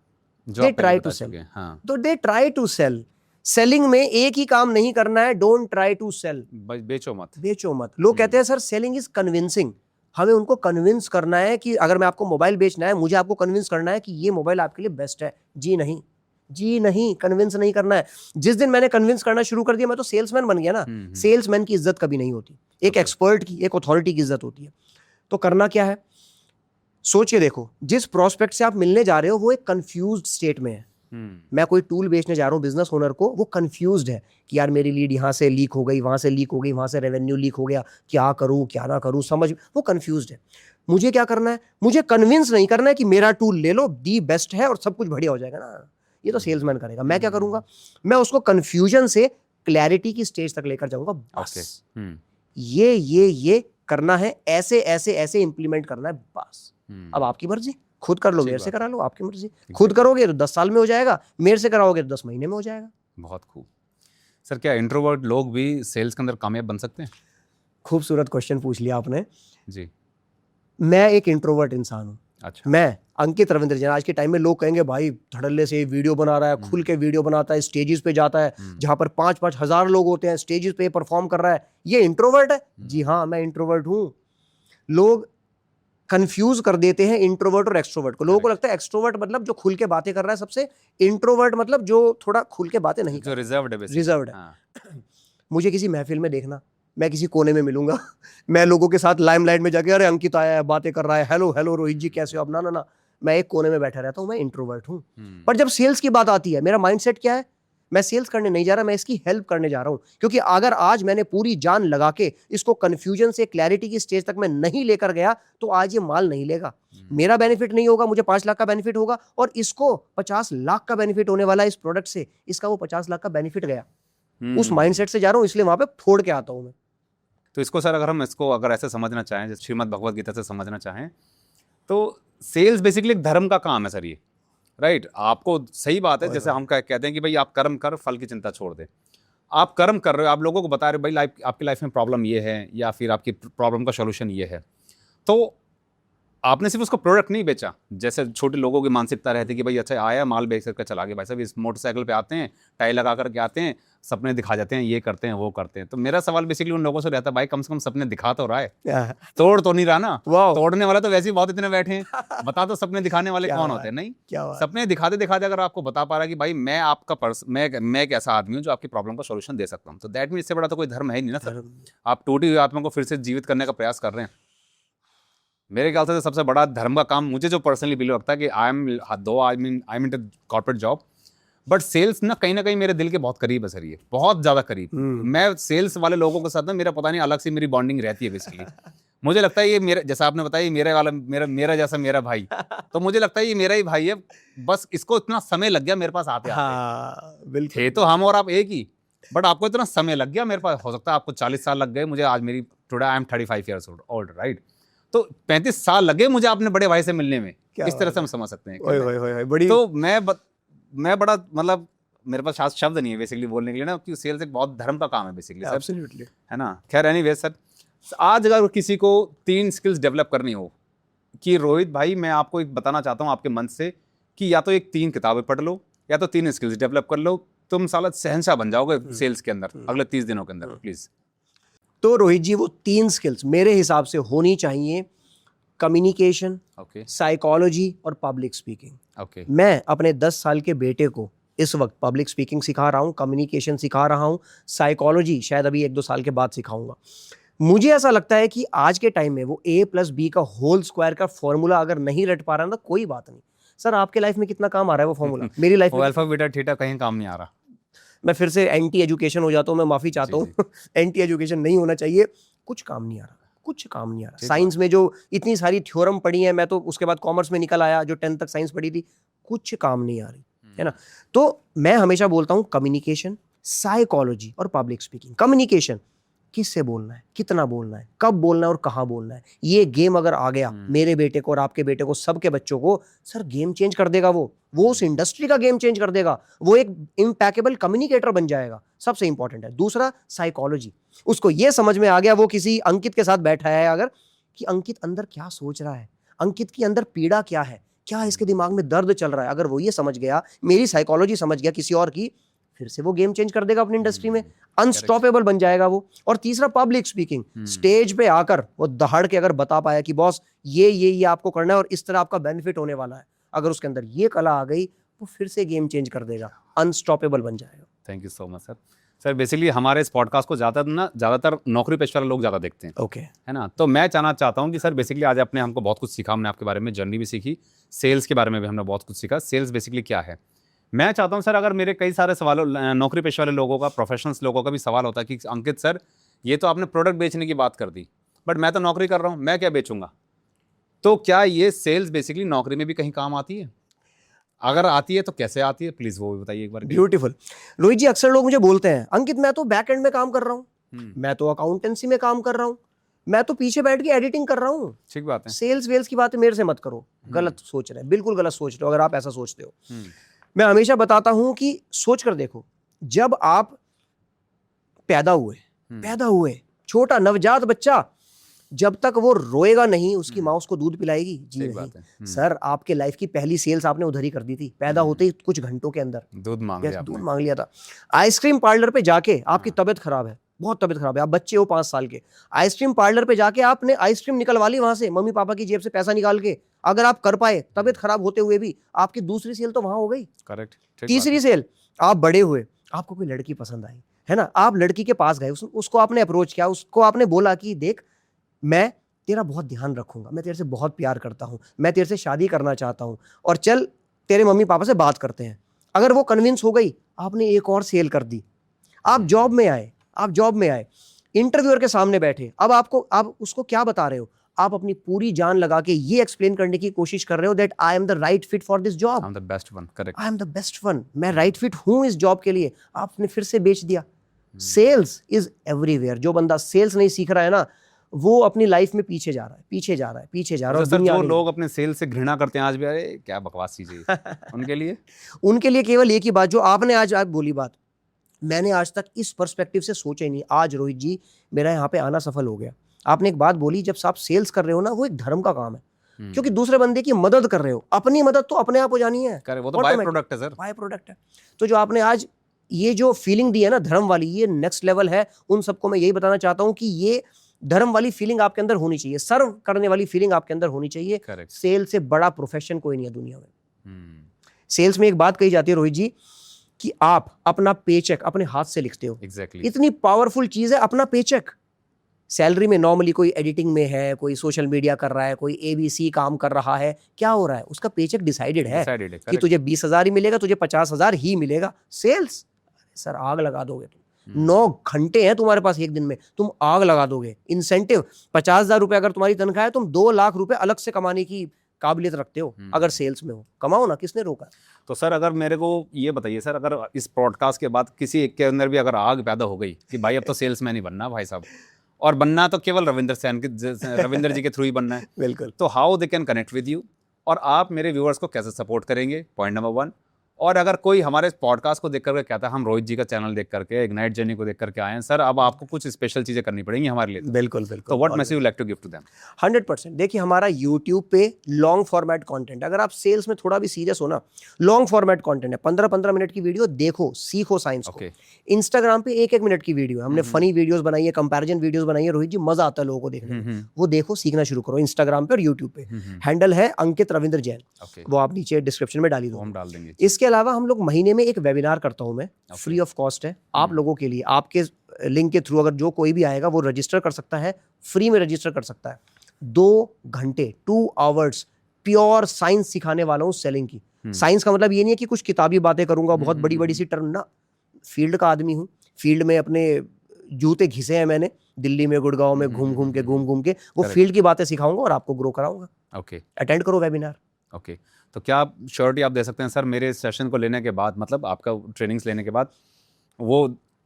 जो They आप पहले try बता to sell. चुके हैं, हाँ, तो they try to sell. Selling में एक ही काम नहीं करना है, डोंट ट्राई टू सेल। बेचो मत। बेचो मत। लोग कहते हैं सर सेलिंग इज कन्विंसिंग। हमें उनको कन्विंस करना है कि अगर मैं आपको मोबाइल बेचना है, मुझे आपको कन्विंस करना है कि ये मोबाइल आपके लिए बेस्ट है। जी नहीं, जी नहीं, कन्विंस नहीं करना है। जिस दिन मैंने कन्विंस करना शुरू कर दिया, मैं तो सेल्समैन बन गया ना। सेल्समैन की इज्जत कभी नहीं होती, एक एक्सपर्ट की, एक अथॉरिटी की इज्जत होती है। तो करना क्या है, सोच के देखो, जिस प्रोस्पेक्ट से आप मिलने जा रहे हो वो एक कंफ्यूज्ड स्टेट में है। मैं कोई टूल बेचने जा रहा हूँ बिजनेस ओनर को, वो कंफ्यूज्ड है कि यार मेरी लीड यहाँ से लीक हो गई, वहां से लीक हो गई, वहां से रेवेन्यू लीक हो गया, क्या करूँ क्या ना करूँ, समझ, वो कंफ्यूज्ड है। मुझे क्या करना है, मुझे कन्विंस नहीं करना है कि मेरा टूल ले लो, दी बेस्ट है और सब कुछ बढ़िया हो जाएगा ना। ये तो सेल्समैन करेगा। मैं क्या करूंगा, मैं उसको कंफ्यूजन से क्लैरिटी की स्टेज तक लेकर जाऊंगा। बस ये करना है, ऐसे ऐसे ऐसे इंप्लीमेंट करना है, बस। अब आपकी मर्जी, खुद कर लो, मेरे से करा लो, आपकी मर्जी। खुद करोगे तो 10 साल में हो जाएगा, मेरे से कराओगे तो 10 महीने में हो जाएगा। बहुत खूब। सर, क्या इंट्रोवर्ट लोग भी सेल्स के अंदर कामयाब बन सकते हैं? खूबसूरत क्वेश्चन पूछ लिया आपने जी। मैं एक इंट्रोवर्ट इंसान हूँ। अच्छा। मैं अंकित रविंद्र जैन। आज के टाइम में लोग कहेंगे भाई धड़ल्ले से वीडियो बना रहा है, खुल के वीडियो बनाता है, स्टेजेस पे जाता है जहां पर 5-5 हजार लोग होते हैं, स्टेजेस पे परफॉर्म कर रहा है, ये इंट्रोवर्ट है? जी हाँ, मैं इंट्रोवर्ट हूँ। लोग कंफ्यूज कर देते हैं इंट्रोवर्ट और एक्सट्रोवर्ट को। लोगों को लगता है एक्सट्रोवर्ट मतलब जो खुल के बातें कर रहा है सबसे, इंट्रोवर्ट मतलब जो थोड़ा खुल के बातें नहीं कर रहा है, रिजर्व्ड है, रिजर्व्ड है। मुझे किसी महफिल में देखना, मैं किसी कोने में मिलूंगा, मैं लोगों के साथ लाइमलाइट में जाके अरे अंकित आया है, बातें कर रहा है, हेलो हेलो रोहित जी कैसे हो आप, ना ना ना, मैं एक कोने में बैठा रहता हूँ, मैं इंट्रोवर्ट हूँ। पर जब सेल्स की बात आती है, मेरा माइंडसेट क्या है, मैं सेल्स करने नहीं जा रहा, मैं इसकी हेल्प करने जा रहा हूँ। क्योंकि अगर आज मैंने पूरी जान लगा के इसको कंफ्यूजन से क्लैरिटी की स्टेज तक मैं नहीं लेकर गया, तो आज ये माल नहीं लेगा, मेरा बेनिफिट नहीं होगा, मुझे 5 लाख का बेनिफिट होगा, और इसको 50 लाख का बेनिफिट होने वाला है इस प्रोडक्ट से, इसका वो 50 लाख का बेनिफिट गया। उस माइंडसेट से जा रहा हूँ, इसलिए वहां पे फोड़ के आता हूँ मैं। तो इसको सर, अगर हम इसको अगर ऐसे समझना चाहें, जैसे श्रीमद् भगवत गीता से समझना चाहें, तो सेल्स बेसिकली एक धर्म का काम है सर, ये राइट? आपको सही बात है, जैसे हम कहते हैं कि भाई आप कर्म कर, फल की चिंता छोड़ दे। आप कर्म कर रहे हो, आप लोगों को बता रहे हो भाई आपकी लाइफ में प्रॉब्लम ये है, या फिर आपकी प्रॉब्लम का सॉल्यूशन ये है, तो आपने सिर्फ उसको प्रोडक्ट नहीं बेचा। जैसे छोटे लोगों की मानसिकता रहती है कि भाई अच्छा आया, माल बेच करके चला गया। भाई साहब इस मोटरसाइकिल पे आते हैं, टाई लगा करके आते हैं, सपने दिखा जाते हैं, ये करते हैं वो करते हैं। तो मेरा सवाल बेसिकली उन लोगों से रहता है, भाई कम से कम सपने दिखा तो रहा है, तोड़ तो नहीं रहा ना। तोड़ने वाला तो वैसे ही बहुत इतने बैठे हैं, बता दो सपने दिखाने वाले कौन होते हैं? नहीं, सपने दिखाते दिखाते अगर आपको बता पा रहा है कि भाई मैं आपका मैं एक ऐसा आदमी हूँ जो आपकी प्रॉब्लम का सोल्यूशन दे सकता हूँ, तो दैट मीन इससे बड़ा तो कोई धर्म है ही नहीं ना सर। आप टूटी हुई आत्मा को फिर से जीवित करने का प्रयास कर रहे हैं। मेरे ख्याल से सबसे बड़ा धर्म का काम मुझे जो पर्सनली बिलीव लगता है कि I am in corporate job, but sales ना कहीं मेरे दिल के बहुत करीब है सर, ये बहुत ज़्यादा करीब। मैं सेल्स वाले लोगों के साथ ना मेरा पता नहीं अलग से मेरी बॉन्डिंग रहती है बेसिकली। मुझे लगता है ये मेरा, जैसा आपने बताया, मेरा जैसा मेरा भाई, तो मुझे लगता है ये मेरा ही भाई है, बस इसको इतना समय लग गया मेरे पास आते आते। थे तो हम और आप एक ही, बट आपको इतना समय लग गया, मेरे पास हो सकता है आपको 40 साल लग गए, मुझे आज मेरी today I am 35 years old, right? तो 35 साल लगे मुझे अपने बड़े भाई से मिलने में, इस तरह से हम समझ सकते हैं। बड़ी तो मैं बड़ा मतलब मेरे पास शब्द नहीं है बेसिकली बोलने के लिए ना, क्योंकि सेल्स एक बहुत धर्म का काम है बेसिकली, एब्सोल्युटली, है ना। खैर एनीवे सर, आज अगर किसी को 3 स्किल्स डेवलप करनी हो कि रोहित भाई मैं आपको एक बताना चाहता हूँ आपके मन से कि या तो एक 3 किताबें पढ़ लो, या तो 3 स्किल्स डेवलप कर लो, तुम साला शहंशाह बन जाओगे सेल्स के अंदर अगले 30 दिनों के अंदर, प्लीज। तो रोहित जी वो 3 स्किल्स मेरे हिसाब से होनी चाहिए, कम्युनिकेशन, साइकोलॉजी और पब्लिक स्पीकिंग। मैं अपने 10 साल के बेटे को इस वक्त पब्लिक स्पीकिंग सिखा रहा हूँ, कम्युनिकेशन सिखा रहा हूँ, साइकोलॉजी शायद अभी 1-2 साल के बाद सिखाऊंगा। मुझे ऐसा लगता है कि आज के टाइम में वो A+B का होल स्क्वायर का फॉर्मूला अगर नहीं रट पा रहा ना, कोई बात नहीं। सर आपके लाइफ में कितना काम आ रहा है वो फॉर्मूला, मेरी लाइफ में अल्फा बीटा थीटा कहीं काम नहीं आ रहा। मैं फिर से एंटी एजुकेशन हो जाता हूँ, मैं माफी चाहता हूँ। एंटी एजुकेशन नहीं होना चाहिए, कुछ काम नहीं आ रहा, कुछ काम नहीं आ रहा। साइंस में जो इतनी सारी थ्योरम पढ़ी है, मैं तो उसके बाद कॉमर्स में निकल आया, जो 10th तक साइंस पढ़ी थी, कुछ काम नहीं आ रही है ना। तो मैं हमेशा बोलता हूँ कम्युनिकेशन, साइकोलॉजी और पब्लिक स्पीकिंग। कम्युनिकेशन, किससे बोलना है, कितना बोलना है, कब बोलना है और कहाँ बोलना है, ये गेम अगर आ गया मेरे बेटे को और आपके बेटे को, सबके बच्चों को, सर गेम चेंज कर देगा। वो उस इंडस्ट्री का गेम चेंज कर देगा, वो एक इम्पैकेबल कम्युनिकेटर बन जाएगा। सबसे इंपॉर्टेंट है। दूसरा साइकोलॉजी, उसको ये समझ में आ गया, वो किसी अंकित के साथ बैठा है अगर, कि अंकित अंदर क्या सोच रहा है, अंकित के अंदर पीड़ा क्या है, क्या इसके दिमाग में दर्द चल रहा है। अगर वो ये समझ गया, मेरी साइकोलॉजी समझ गया किसी और की, फिर से वो गेम चेंज कर देगा अपनी इंडस्ट्री में, अनस्टॉपेबल बन जाएगा वो। और तीसरा पब्लिक स्पीकिंग, स्टेज पे आकर वो दहाड़ के अगर बता पाया कि बॉस ये आपको करना है और इस तरह आपका बेनिफिट होने वाला है, अगर उसके अंदर ये कला आ गई वो फिर से गेम चेंज कर देगा, अनस्टॉपेबल बन जाएगा। Thank you so much sir. Sir basically हमारे इस पॉडकास्ट को ज़्यादातर नौकरी पेशे वाले लोग ज़्यादा देखते हैं, ओके, है ना। तो मैं जानना चाहता हूँ कि सर बेसिकली आज आपने हमको बहुत कुछ सीखा, हमने आपके बारे में जर्नी भी सीखी, सेल्स के बारे में भी हमने बहुत कुछ सीखा, सेल्स बेसिकली क्या है। मैं चाहता हूँ सर, अगर मेरे कई सारे सवालों, नौकरी पेशे वाले लोगों का, प्रोफेशनल्स लोगों का भी सवाल होता है कि अंकित सर ये तो आपने प्रोडक्ट बेचने की बात कर दी, बट मैं तो नौकरी कर रहा हूँ, मैं क्या बेचूंगा। तो क्या ये सेल्स बेसिकली नौकरी में भी कहीं काम आती है? अगर आती है तो कैसे आती है, प्लीज वो भी बताइए एक बार। ब्यूटीफुल। रोहित जी, अक्सर लोग मुझे बोलते हैं अंकित मैं तो बैक एंड में काम कर रहा हूँ, मैं तो अकाउंटेंसी में काम कर रहा हूँ, मैं तो पीछे बैठ के एडिटिंग कर रहा हूँ। ठीक बात है। सेल्स वेल्स की बातें मेरे से मत करो, गलत सोच रहे हैं, बिल्कुल गलत सोच रहे हो अगर आप ऐसा सोचते हो। मैं हमेशा बताता हूं कि सोच कर देखो, जब आप पैदा हुए छोटा नवजात बच्चा, जब तक वो रोएगा नहीं उसकी माँ उसको दूध पिलाएगी? जी नहीं सर, आपके लाइफ की पहली सेल्स आपने उधर ही कर दी थी, पैदा होते ही कुछ घंटों के अंदर दूध मांग लिया था। आइसक्रीम पार्लर पे जाके आपकी तबीयत खराब है, बहुत तबीयत खराब है, आप बच्चे हो 5 साल के, आइसक्रीम पार्लर पे जाके आपने आइसक्रीम निकलवा ली वहां से, मम्मी पापा की जेब से पैसा निकाल के, अगर आप कर पाए तबीयत खराब होते हुए भी, आपकी दूसरी सेल तो वहां हो गई। करेक्ट। तीसरी सेल, आप बड़े हुए, आपको कोई लड़की पसंद आई, है ना, आप लड़की के पास गए, उसको आपने अप्रोच किया, उसको आपने बोला कि देख मैं तेरा बहुत ध्यान रखूंगा, मैं तेरे से बहुत प्यार करता हूं, मैं तेरे से शादी करना चाहता हूं, और चल तेरे मम्मी पापा से बात करते हैं। अगर वो कन्विंस हो गई, आपने एक और सेल कर दी, आप जॉब में आए, इंटरव्यूअर के सामने बैठे, अब आप उसको क्या बता रहे हो? आप अपनी पूरी जान लगा के ये एक्सप्लेन करने की कोशिश कर रहे हो that I am the right fit for this job, I am the best one. Correct, I am the best one, मैं राइट फिट हूं इस जॉब के लिए। आपने फिर से बेच दिया। Sales is everywhere. जो बंदा सेल्स नहीं सीख रहा है ना, वो अपनी लाइफ में पीछे जा रहा है। सर जो लोग अपने सेल्स से घृणा करते हैं आज भी, अरे क्या बकवास चीज है उनके लिए केवल एक ही बात, जो आपने आज बोली बात, मैंने आज तक इस पर्सपेक्टिव से सोचा ही नहीं। आज रोहित जी मेरा यहाँ पे आना सफल हो गया। आपने एक बात बोली, जब आप सेल्स कर रहे हो ना, वो एक धर्म का काम है, क्योंकि दूसरे बंदे की मदद कर रहे हो, अपनी मदद तो अपने आप हो जानी है, वो तो बाय प्रोडक्ट है सर, बाय प्रोडक्ट है। तो जो आपने आज ये जो फीलिंग दी है ना धर्म वाली, ये नेक्स्ट लेवल है। उन सबको मैं यही बताना चाहता हूँ कि ये धर्म वाली फीलिंग आपके अंदर होनी चाहिए, सर्व करने वाली फीलिंग आपके अंदर होनी चाहिए। सेल से बड़ा प्रोफेशन कोई नहीं है दुनिया में। सेल्स में एक बात कही जाती है रोहित जी कि आप अपना पेचेक अपने हाथ से लिखते हो। इतनी पावरफुल चीज है अपना पेचेक। सैलरी में नॉर्मली कोई एडिटिंग में है, कोई सोशल मीडिया कर रहा है, कोई ABC काम कर रहा है, क्या हो रहा है? उसका पेचेक डिसाइडेड है कि तुझे 20,000 ही मिलेगा, तुझे 50,000 ही मिलेगा। सेल्स सर आग लगा दोगे तुम। 9 घंटे हैं तुम्हारे पास एक दिन में, तुम आग लगा दोगे। इंसेंटिव 50,000 रुपए अगर तुम्हारी तनख्वाह है, तुम 2 लाख रुपए अलग से कमाने की काबिलियत रखते हो अगर सेल्स में हो। कमाओ ना, किसने रोका? तो सर अगर मेरे को ये बताइए सर, अगर इस पॉडकास्ट के बाद किसी एक के अंदर भी अगर आग पैदा हो गई कि भाई अब तो सेल्समैन ही बनना भाई साहब, और बनना तो केवल रविंदर जी के थ्रू ही बनना है बिल्कुल। तो how they can connect with you, और आप मेरे व्यूअर्स को कैसे सपोर्ट करेंगे? Point number 1। और अगर कोई हमारे पॉडकास्ट को देख करके कहता है हम रोहित जी का चैनल देख करके, इग्नाइट जर्नी को देख करके आए हैं सर, अब आपको कुछ स्पेशल चीजें करनी पड़ेंगी हमारे लिए। बिल्कुल। तो what message you like to give to them? 100%। देखिए हमारा YouTube पे लॉन्ग फॉर्मेट कंटेंट, अगर आप सेल्स में थोड़ा भी सीरियस हो ना, लॉन्ग फॉर्मेट कंटेंट है। 15-15 मिनट की वीडियो देखो, सीखो साइंस को। इंस्टाग्राम पे 1-1 मिनट की वीडियो है, हमने फनी वीडियोस बनाई है, कंपैरिजन वीडियोस बनाई है। रोहित जी मजा आता है लोगों को देखने में, वो देखो, सीखना शुरू करो। इंस्टाग्राम पे और यूट्यूब पे हैंडल है अंकित रविंद्र जैन, वो आप नीचे डिस्क्रिप्शन में डाली दो, हम डाल देंगे। इसके अलावा हम लोग महीने में एक वेबिनार करता हूं मैं, फ्री ऑफ कॉस्ट है आप लोगों के लिए। आपके लिंक के थ्रू अगर जो कोई भी आएगा वो रजिस्टर कर सकता है, फ्री में रजिस्टर कर सकता है। 2 घंटे 2 आवर्स प्योर साइंस सिखाने वाला हूँ सेलिंग की। साइंस का मतलब ये नहीं है कि कुछ किताबी बातें करूंगा, बहुत बड़ी बड़ी सी टर्म ना। फील्ड का आदमी हूँ, फील्ड में अपने जूते घिसे हैं मैंने, दिल्ली में गुड़गांव में घूम घूम के वो फील्ड की बातें सिखाऊंगा और आपको ग्रो कराऊंगा। अटेंड करो वेबिनार। तो क्या आप श्योरिटी आप दे सकते हैं सर मेरे सेशन को लेने के बाद, मतलब आपका ट्रेनिंग्स लेने के बाद वो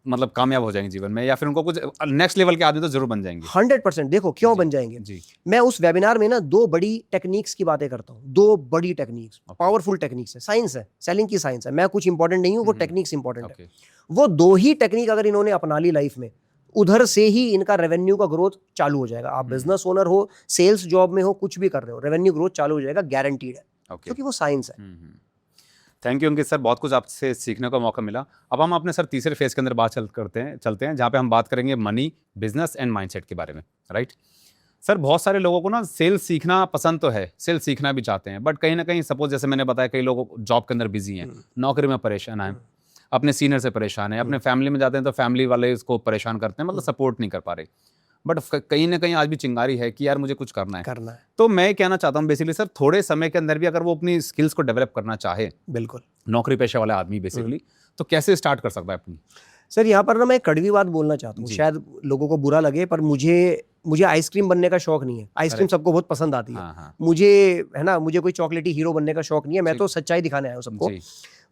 मतलब कामयाब हो जाएंगे जीवन में, या फिर उनको कुछ नेक्स्ट लेवल के आदमी तो जरूर बन जाएंगे? 100%। देखो क्यों बन जाएंगे जी। मैं उस वेबिनार में ना 2 बड़ी टेक्निक्स की बातें करता हूँ, 2 बड़ी टेक्निक्स, पावरफुल टेक्निक्स है, साइंस है, सेलिंग की साइंस है। मैं कुछ इंपॉर्टेंट नहीं हूँ, वो टेक्निक्स इंपॉर्टेंट है। वो 2 ही टेक्निक अगर इन्होंने अपना ली लाइफ में उधर से ही इनका रेवेन्यू का ग्रोथ चालू हो जाएगा। आप बिजनेस ओनर हो, सेल्स जॉब में हो, कुछ भी कर रहे हो, रेवेन्यू ग्रोथ चालू हो जाएगा, गारंटीड है, ओके, क्योंकि वो साइंस है। थैंक यू अंकित सर, बहुत कुछ आपसे सीखने का मौका मिला। अब हम अपने सर तीसरे फेज के अंदर बात चलते हैं जहाँ पे हम बात करेंगे मनी, बिजनेस एंड माइंडसेट के बारे में, राइट। सर बहुत सारे लोगों को ना सेल्स सीखना पसंद तो है, सेल्स सीखना भी चाहते हैं, बट कहीं ना कहीं सपोज जैसे मैंने बताया कई लोग जॉब के अंदर बिजी हैं, नौकरी में परेशान हैं, अपने सीनियर से परेशान है, अपने फैमिली में जाते हैं तो फैमिली वाले इसको परेशान करते हैं, मतलब सपोर्ट नहीं कर पा रहे, बट कहीं ना कहीं आज भी चिंगारी है कि यार मुझे कुछ करना है। तो मैं कहना चाहता हूँ बेसिकली सर, थोड़े समय के अंदर भी अगर वो अपनी स्किल्स को डेवलप करना चाहे, बिल्कुल नौकरी पेशा वाला आदमी बेसिकली, तो कैसे स्टार्ट कर सकता है अपनी? सर यहाँ पर ना मैं एक कड़वी बात बोलना चाहता हूँ, शायद लोगों को बुरा लगे, पर मुझे आइसक्रीम बनने का शौक नहीं है। आइसक्रीम सबको बहुत पसंद आती है, मुझे है ना, मुझे कोई चॉकलेटी हीरो बनने का शौक नहीं है। मैं तो सच्चाई दिखाने आया हूँ सबको।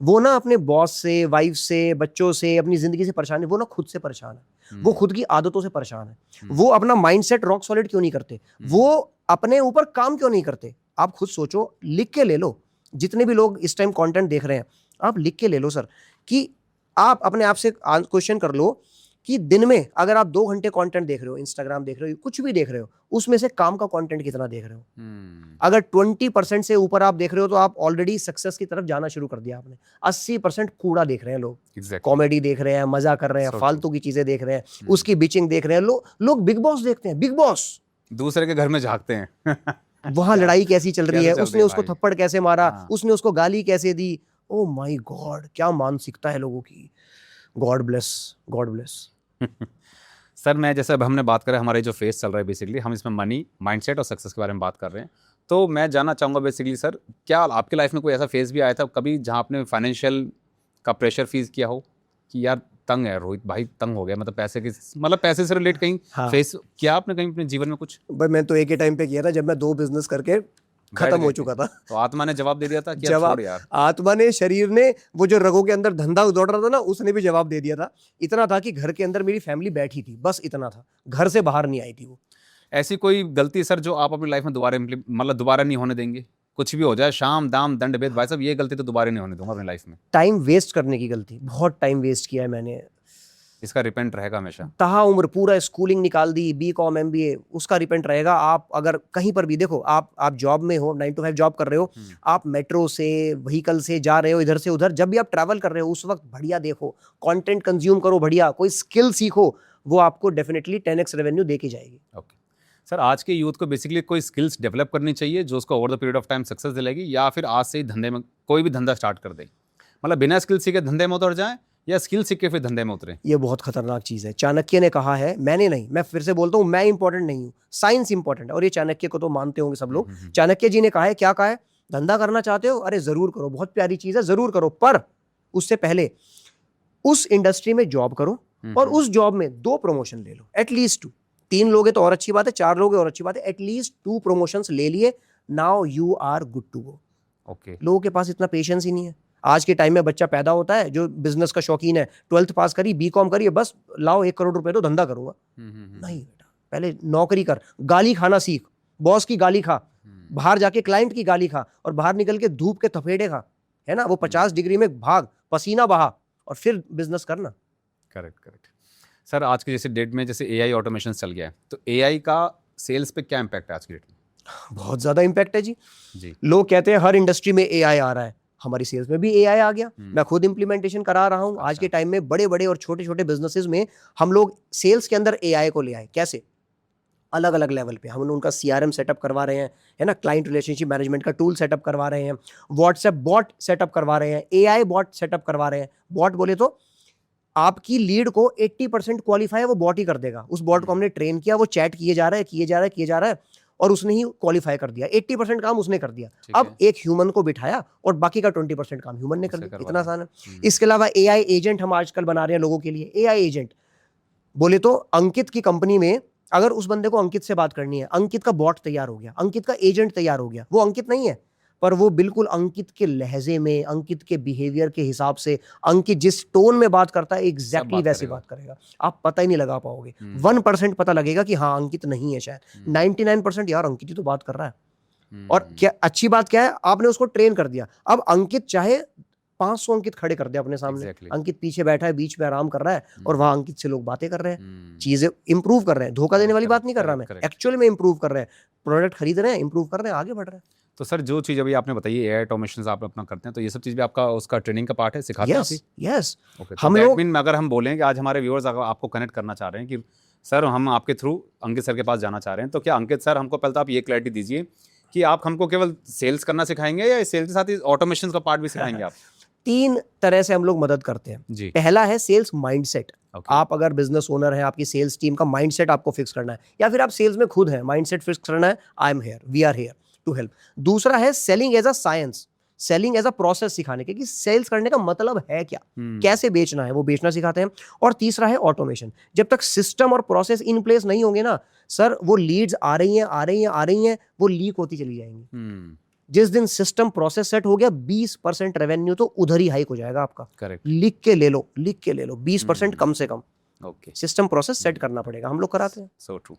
वो ना अपने बॉस से, वाइफ से, बच्चों से, अपनी जिंदगी से परेशान है। वो ना खुद से परेशान है, वो खुद की आदतों से परेशान है। वो अपना माइंडसेट रॉक सॉलिड क्यों नहीं करते, वो अपने ऊपर काम क्यों नहीं करते? आप खुद सोचो, लिख के ले लो। जितने भी लोग इस टाइम कंटेंट देख रहे हैं, आप लिख के ले लो सर, कि आप अपने आप से क्वेश्चन कर लो कि दिन में अगर आप 2 घंटे कंटेंट देख रहे हो, इंस्टाग्राम देख रहे हो, कुछ भी देख रहे हो, उसमें से काम का कंटेंट कितना देख रहे हो? अगर 20% से ऊपर आप देख रहे हो तो आप ऑलरेडी सक्सेस की तरफ जाना शुरू कर दिया आपने। 80% कूड़ा देख रहे हैं लोग, कॉमेडी देख रहे हैं, मजा कर रहे हैं, फालतू की चीजें देख रहे हैं, उसकी बिचिंग देख रहे हैं। लोग बिग बॉस देखते हैं, बिग बॉस, दूसरे के घर में झांकते हैं वहां लड़ाई कैसी चल रही है, उसने उसको थप्पड़ कैसे मारा, उसने उसको गाली कैसे दी। ओ माय गॉड, क्या मानसिकता है लोगों की। God bless, God bless. Sir मैं जैसे अब हमने बात करें हमारे जो फेस चल रहा है बेसिकली, हम इसमें मनी, माइंडसेट और सक्सेस के बारे में बात कर रहे हैं, तो मैं जानना चाहूँगा बेसिकली सर, क्या आपकी लाइफ में कोई ऐसा फेस भी आया था कभी जहाँ आपने फाइनेंशियल का प्रेशर फील किया हो कि यार तंग है रोहित भाई, तंग हो गया, मतलब पैसे से रिलेट कहीं फेस किया आपने कहीं अपने जीवन में कुछ? भाई मैं तो एक ही टाइम पे किया था जब मैं 2 बिजनेस करके खत्म हो चुका था। तो आत्मा ने जवाब दे दिया था कि जवाब यार, आत्मा ने, शरीर ने, वो जो रगों के अंदर धंधा दौड़ रहा था ना, उसने भी जवाब दे दिया था। इतना था कि घर के अंदर मेरी फैमिली बैठी थी, बस इतना था, घर से बाहर नहीं आई थी वो। ऐसी कोई गलती सर जो आप अपनी लाइफ में दोबारा नहीं होने देंगे? कुछ भी हो जाए, शाम दाम दंड भेद, भाई साहब ये गलती तो दोबारा नहीं होने दूंगा अपनी लाइफ में। टाइम वेस्ट करने की गलती, बहुत टाइम वेस्ट किया है मैंने, इसका रिपेंट रहेगा हमेशा। तहा उम्र पूरा स्कूलिंग निकाल दी, BCom MBA, उसका रिपेंट रहेगा। आप अगर कहीं पर भी देखो, आप जॉब में हो, 9 to 5 जॉब कर रहे हो, आप मेट्रो से, व्हीकल से जा रहे हो इधर से उधर, जब भी आप ट्रैवल कर रहे हो उस वक्त बढ़िया देखो, कंटेंट कंज्यूम करो, बढ़िया कोई स्किल सीखो, वो आपको डेफिनेटली 10x रेवेन्यू दे के जाएगी। ओके सर, आज के यूथ को बेसिकली कोई स्किल्स डेवलप करनी चाहिए जो उसको over the period of time success दिलाएगी, या फिर आज से ही धंधे में कोई भी धंधा स्टार्ट कर दे, मतलब बिना स्किल सीखे धंधे में उतर जाए या स्किल सीख के फिर धंधे में उतरे? ये बहुत खतरनाक चीज है। चाणक्य ने कहा है, मैंने नहीं, मैं फिर से बोलता हूँ, मैं इंपॉर्टेंट नहीं हूँ, साइंस इंपॉर्टेंट है, और ये चाणक्य को तो मानते होंगे सब लोग। चाणक्य जी ने कहा है, क्या कहा है? धंधा करना चाहते हो, अरे जरूर करो, बहुत प्यारी चीज है, जरूर करो, पर उससे पहले उस इंडस्ट्री में जॉब करो और उस जॉब में 2 प्रमोशन ले लो, एटलीस्ट 2। 3 लोग तो और अच्छी बात है, 4 लोग और अच्छी बात है, एटलीस्ट 2 प्रमोशंस ले लिए, now you are good to go. Okay, लोगों के पास इतना पेशेंस ही नहीं है। आज के टाइम में बच्चा पैदा होता है जो बिजनेस का शौकीन है, 12th पास करी, BCom करी, बस लाओ 1 करोड़ रुपए तो धंधा करूंगा। नहीं बेटा, पहले नौकरी कर, गाली खाना सीख, बॉस की गाली खा, बाहर जाके क्लाइंट की गाली खा, और बाहर निकल के धूप के थपेड़े खा, है ना, वो 50 डिग्री में भाग, पसीना बहा, और फिर बिजनेस करना। करेक्ट सर, आज के जैसे डेट में जैसे AI ऑटोमेशन चल गया है, तो AI का सेल्स पे क्या इम्पैक्ट है आज की डेट में? बहुत ज्यादा इम्पैक्ट है जी। लोग कहते हैं हर इंडस्ट्री में AI आ रहा है, हमारी सेल्स में भी AI आ गया। मैं खुद इंप्लीमेंटेशन करा रहा हूं। आज के टाइम में बड़े बड़े और छोटे छोटे बिजनेसेस में हम लोग सेल्स के अंदर AI को ले आए। कैसे? अलग अलग लेवल पे हम उनका CRM सेटअप करवा रहे हैं, है ना, क्लाइंट रिलेशनशिप मैनेजमेंट का टूल सेटअप करवा रहे हैं, व्हाट्सएप बॉट सेटअप करवा रहे हैं, AI बॉट सेटअप करवा रहे हैं। बॉट बोले तो आपकी लीड को 80% क्वालिफाई वो बॉट ही कर देगा। उस बॉट को हमने ट्रेन किया, वो चैट किए जा रहा है और उसने ही क्वालिफाई कर दिया। 80% काम उसने कर दिया। अब एक ह्यूमन को बिठाया और बाकी का 20% काम ह्यूमन ने कर दिया। इतना आसान है। इसके अलावा AI एजेंट हम आजकल बना रहे हैं लोगों के लिए। AI एजेंट बोले तो अंकित की कंपनी में अगर उस बंदे को अंकित से बात करनी है, अंकित का बॉट तैयार हो गया, अंकित का एजेंट तैयार हो गया। वो अंकित नहीं है, पर वो बिल्कुल अंकित के लहजे में, अंकित के बिहेवियर के हिसाब से, अंकित जिस टोन में बात करता है एग्जैक्टली वैसे बात करेगा। आप पता ही नहीं लगा पाओगे। 1% पता लगेगा कि हाँ अंकित नहीं है शायद। 99% यार अंकित ही तो बात कर रहा है। और क्या अच्छी बात क्या है, आपने उसको ट्रेन कर दिया। अब अंकित चाहे 500 अंकित खड़े कर दे अपने सामने। Exactly. अंकित पीछे बैठा है, बीच में आराम कर रहा है, और वहां अंकित से लोग बातें कर रहे हैं, हम्म, चीजें इंप्रूव कर रहे हैं। धोखा देने वाली Correct, बात नहीं कर रहा मैं, correct, correct. एक्चुअल में इंप्रूव कर रहे हैं, प्रोडक्ट खरीद रहे हैं, इंप्रूव कर रहे हैं, आगे बढ़ रहे हैं। तो सर जो चीज़ अभी आपने बताई एआई ऑटोमेशन आप अपना करते हैं, तो ये सब चीज़ भी आपका उसका ट्रेनिंग का पार्ट है, सिखाते हैं आप यस ही? यस ओके, हम तो लोग अगर हम बोलें कि आज हमारे व्यूअर्स अगर आपको कनेक्ट करना चाह रहे हैं कि सर हम आपके थ्रू अंकित सर के पास जाना चाह रहे हैं, तो क्या अंकित सर हमको पहले तो आप ये क्लैरिटी दीजिए कि आप हमको केवल सेल्स करना सिखाएंगे या सेल्स के साथ ही ऑटोमेशन का पार्ट भी सिखाएंगे आप? 3 तरह से हम लोग मदद करते हैं। जी, पहला है सेल्स माइंडसेट। ओके, आप अगर बिजनेस ओनर हैं, आपकी सेल्स टीम का माइंडसेट आपको फिक्स करना है, या फिर आप सेल्स में खुद हैं, माइंडसेट फिक्स करना है, I am here, we are here to help. दूसरा है selling as a science, selling as a process सिखाने के, कि सेल्स करने का मतलब है क्या, कैसे बेचना है, वो बेचना सिखाते हैं। और तीसरा है ऑटोमेशन। जब तक सिस्टम और प्रोसेस इन प्लेस नहीं होंगे ना सर, वो लीड्स आ रही हैं, वो लीक होती चली जाएंगी। जिस दिन सिस्टम प्रोसेस सेट हो गया, 20% रेवेन्यू तो उधर ही हाइक हो जाएगा आपका। करेक्ट, लिख के ले लो 20% कम से कम ओके, सिस्टम प्रोसेस सेट करना पड़ेगा, हम लोग कराते हैं। So true.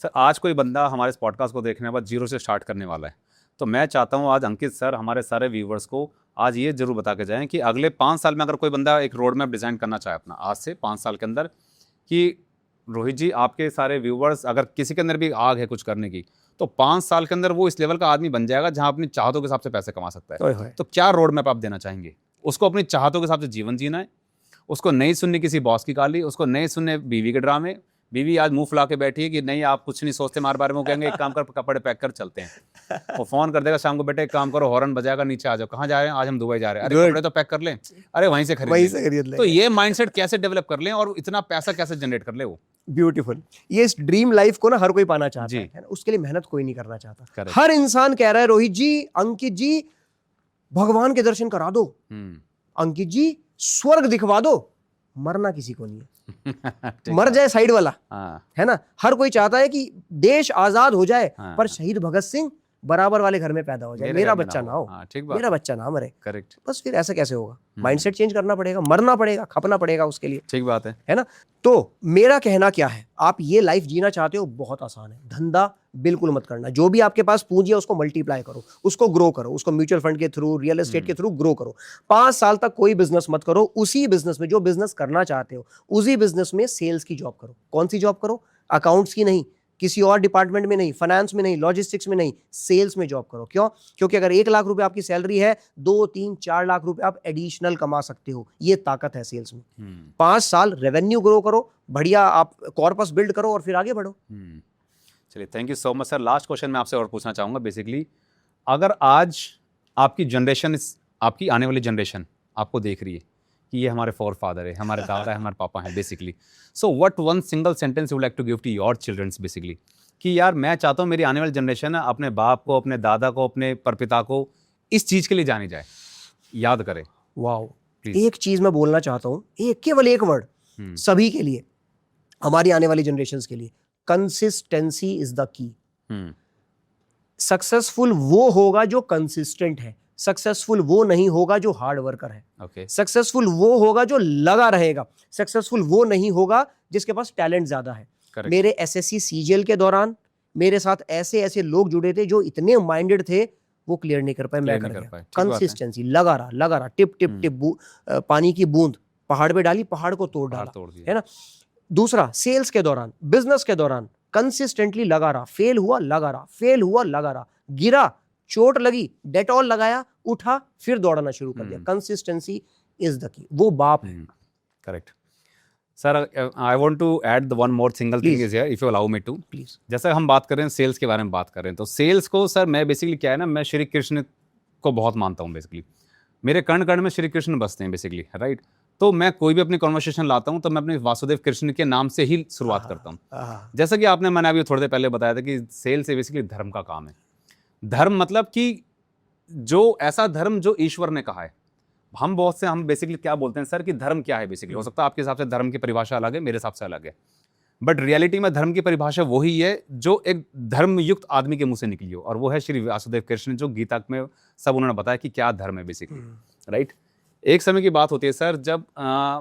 सर आज कोई बंदा हमारे इस पॉडकास्ट को देखने के बाद जीरो से स्टार्ट करने वाला है, तो मैं चाहता हूँ आज अंकित सर हमारे सारे व्यूवर्स को आज ये जरूर बता के जाएं कि अगले 5 साल में अगर कोई बंदा एक रोड मैप डिज़ाइन करना चाहे अपना आज से 5 साल के अंदर, कि रोहित जी आपके सारे व्यूवर्स अगर किसी के अंदर भी आग है कुछ करने की, तो 5 साल के अंदर वो इस लेवल का आदमी बन जाएगा जहाँ अपनी चाहतों के हिसाब से पैसे कमा सकता है। ओए होए। तो क्या रोड मैप आप देना चाहेंगे? उसको अपनी चाहतों के हिसाब से जीवन जीना है, उसको नहीं सुननी किसी बॉस की गाली, उसको नहीं सुनने बीवी के ड्रामे। बीवी आज मुंह फुला के बैठी है कि नहीं आप कुछ नहीं सोचते हमारे बारे में, वो कहेंगे एक काम कर कपड़े पैक कर चलते हैं। वो फोन कर देगा शाम को, बेटे एक काम करो, हॉर्न बजाएगा, नीचे आ जाओ, कहाँ जा रहे हैं? आज हम दुबई जा रहे हैं। अरे Good. कपड़े तो पैक कर लें, अरे वहीं से खरीद लें। तो ये माइंडसेट कैसे डेवलप कर लें और इतना पैसा कैसे जनरेट कर ले वो? ब्यूटीफुल। ये इस ड्रीम लाइफ को ना हर कोई पाना चाहता जी। है ना, उसके लिए मेहनत कोई नहीं करना चाहता। Correct. हर इंसान कह रहा है रोहित जी, अंकित जी भगवान के दर्शन करा दो, अंकित जी स्वर्ग दिखवा दो। मरना किसी को नहीं है, मर जाए साइड वाला, है ना। हर कोई चाहता है कि देश आजाद हो जाए, पर शहीद भगत सिंह बराबर वाले घर में पैदा हो जाए, मेरा बच्चा ना हो, मेरा बच्चा ना मरे। करेक्ट, बस फिर ऐसा कैसे होगा? माइंडसेट चेंज करना पड़ेगा, मरना पड़ेगा, खपना पड़ेगा उसके लिए। ठीक बात है ना। तो मेरा कहना क्या है, आप ये लाइफ जीना चाहते हो, बहुत आसान है। धंधा बिल्कुल मत करना, जो भी आपके पास पूंजी है उसको मल्टीप्लाई करो, उसको ग्रो करो, उसको म्यूचुअल फंड के थ्रू, रियल एस्टेट के थ्रू ग्रो करो। 5 साल तक कोई बिजनेस मत करो, उसी बिजनेस में जो बिजनेस करना चाहते हो उसी बिजनेस में सेल्स की जॉब करो। कौन सी जॉब करो? अकाउंट्स की नहीं, किसी और डिपार्टमेंट में नहीं, फाइनेंस में नहीं, लॉजिस्टिक्स में नहीं, सेल्स में जॉब करो। क्यों? क्योंकि अगर 1 लाख रुपए आपकी सैलरी है, 2, 3, 4 लाख रुपए आप एडिशनल कमा सकते हो। ये ताकत है सेल्स में। 5 साल रेवेन्यू ग्रो करो, बढ़िया आप कॉर्पस बिल्ड करो और फिर आगे बढ़ो। चलिए, thank you so much sir. Last question मैं आपसे और पूछना चाहूँगा, बेसिकली अगर आज आपकी जनरेशन, आपकी आने वाली जनरेशन आपको देख रही है कि ये हमारे फोरफादर है, हमारे दादा है, हमारे पापा हैं basically, so what one single sentence you would like to give to your childrens basically, कि यार मैं चाहता हूँ मेरी आने वाली जनरेशन है अपने बाप को, अपने दादा को, अपने परपिता को इस चीज़ के लिए जानी जाए, याद करे। Wow, Please. एक चीज मैं बोलना चाहता हूँ, केवल एक वर्ड सभी के लिए, हमारी आने वाली जनरेशंस के लिए, consistency is the key. Successful वो होगा जो कंसिस्टेंट है, सक्सेसफुल वो नहीं होगा जो हार्ड वर्कर है। ओके, सक्सेसफुल वो होगा जो लगा रहेगा, सक्सेसफुल वो नहीं होगा जिसके पास टैलेंट ज्यादा है। Correct. मेरे एसएससी सीजीएल के दौरान मेरे साथ ऐसे ऐसे लोग जुड़े थे जो इतने माइंडेड थे, वो क्लियर नहीं कर पाए, मैं कर गया। कंसिस्टेंसी, लगा रहा, टिप टिप टिप पानी की बूंद पहाड़ पे डाली, पहाड़ को तोड़ डाला, है ना। दूसरा, सेल्स के दौरान, बिजनेस के दौरान कंसिस्टेंटली लगा रहा, फेल हुआ लगा रहा, गिरा, चोट लगी, डेटॉल लगाया, उठा, फिर दौड़ना शुरू कर दिया। Consistency is the key. वो बाप है। Correct sir. I want to add the one more single thing is here, if you allow me to please. जैसे हम बात कर रहे हैं सेल्स के बारे में बात कर रहे हैं, तो सेल्स को सर मैं बेसिकली क्या है ना, मैं श्री कृष्ण को बहुत मानता हूँ बेसिकली। मेरे कर्ण कर्ण में श्री कृष्ण बसते हैं बेसिकली, राइट। तो मैं कोई भी अपनी कॉन्वर्सेशन लाता हूँ तो मैं अपने वासुदेव कृष्ण के नाम से ही शुरुआत करता हूँ। जैसा कि मैंने अभी थोड़ी देर पहले बताया था कि सेल्स बेसिकली धर्म का काम है। धर्म मतलब कि जो ऐसा धर्म जो ईश्वर ने कहा है। हम बेसिकली क्या बोलते हैं सर कि धर्म क्या है बेसिकली, हो सकता है आपके हिसाब से धर्म की परिभाषा अलग है, मेरे हिसाब से अलग है, बट रियलिटी में धर्म की परिभाषा वही है जो एक धर्मयुक्त आदमी के मुंह से निकली हो, और वो है श्री वासुदेव कृष्ण, जो गीता में सब उन्होंने बताया कि क्या धर्म है बेसिकली, राइट। एक समय की बात होती है सर, जब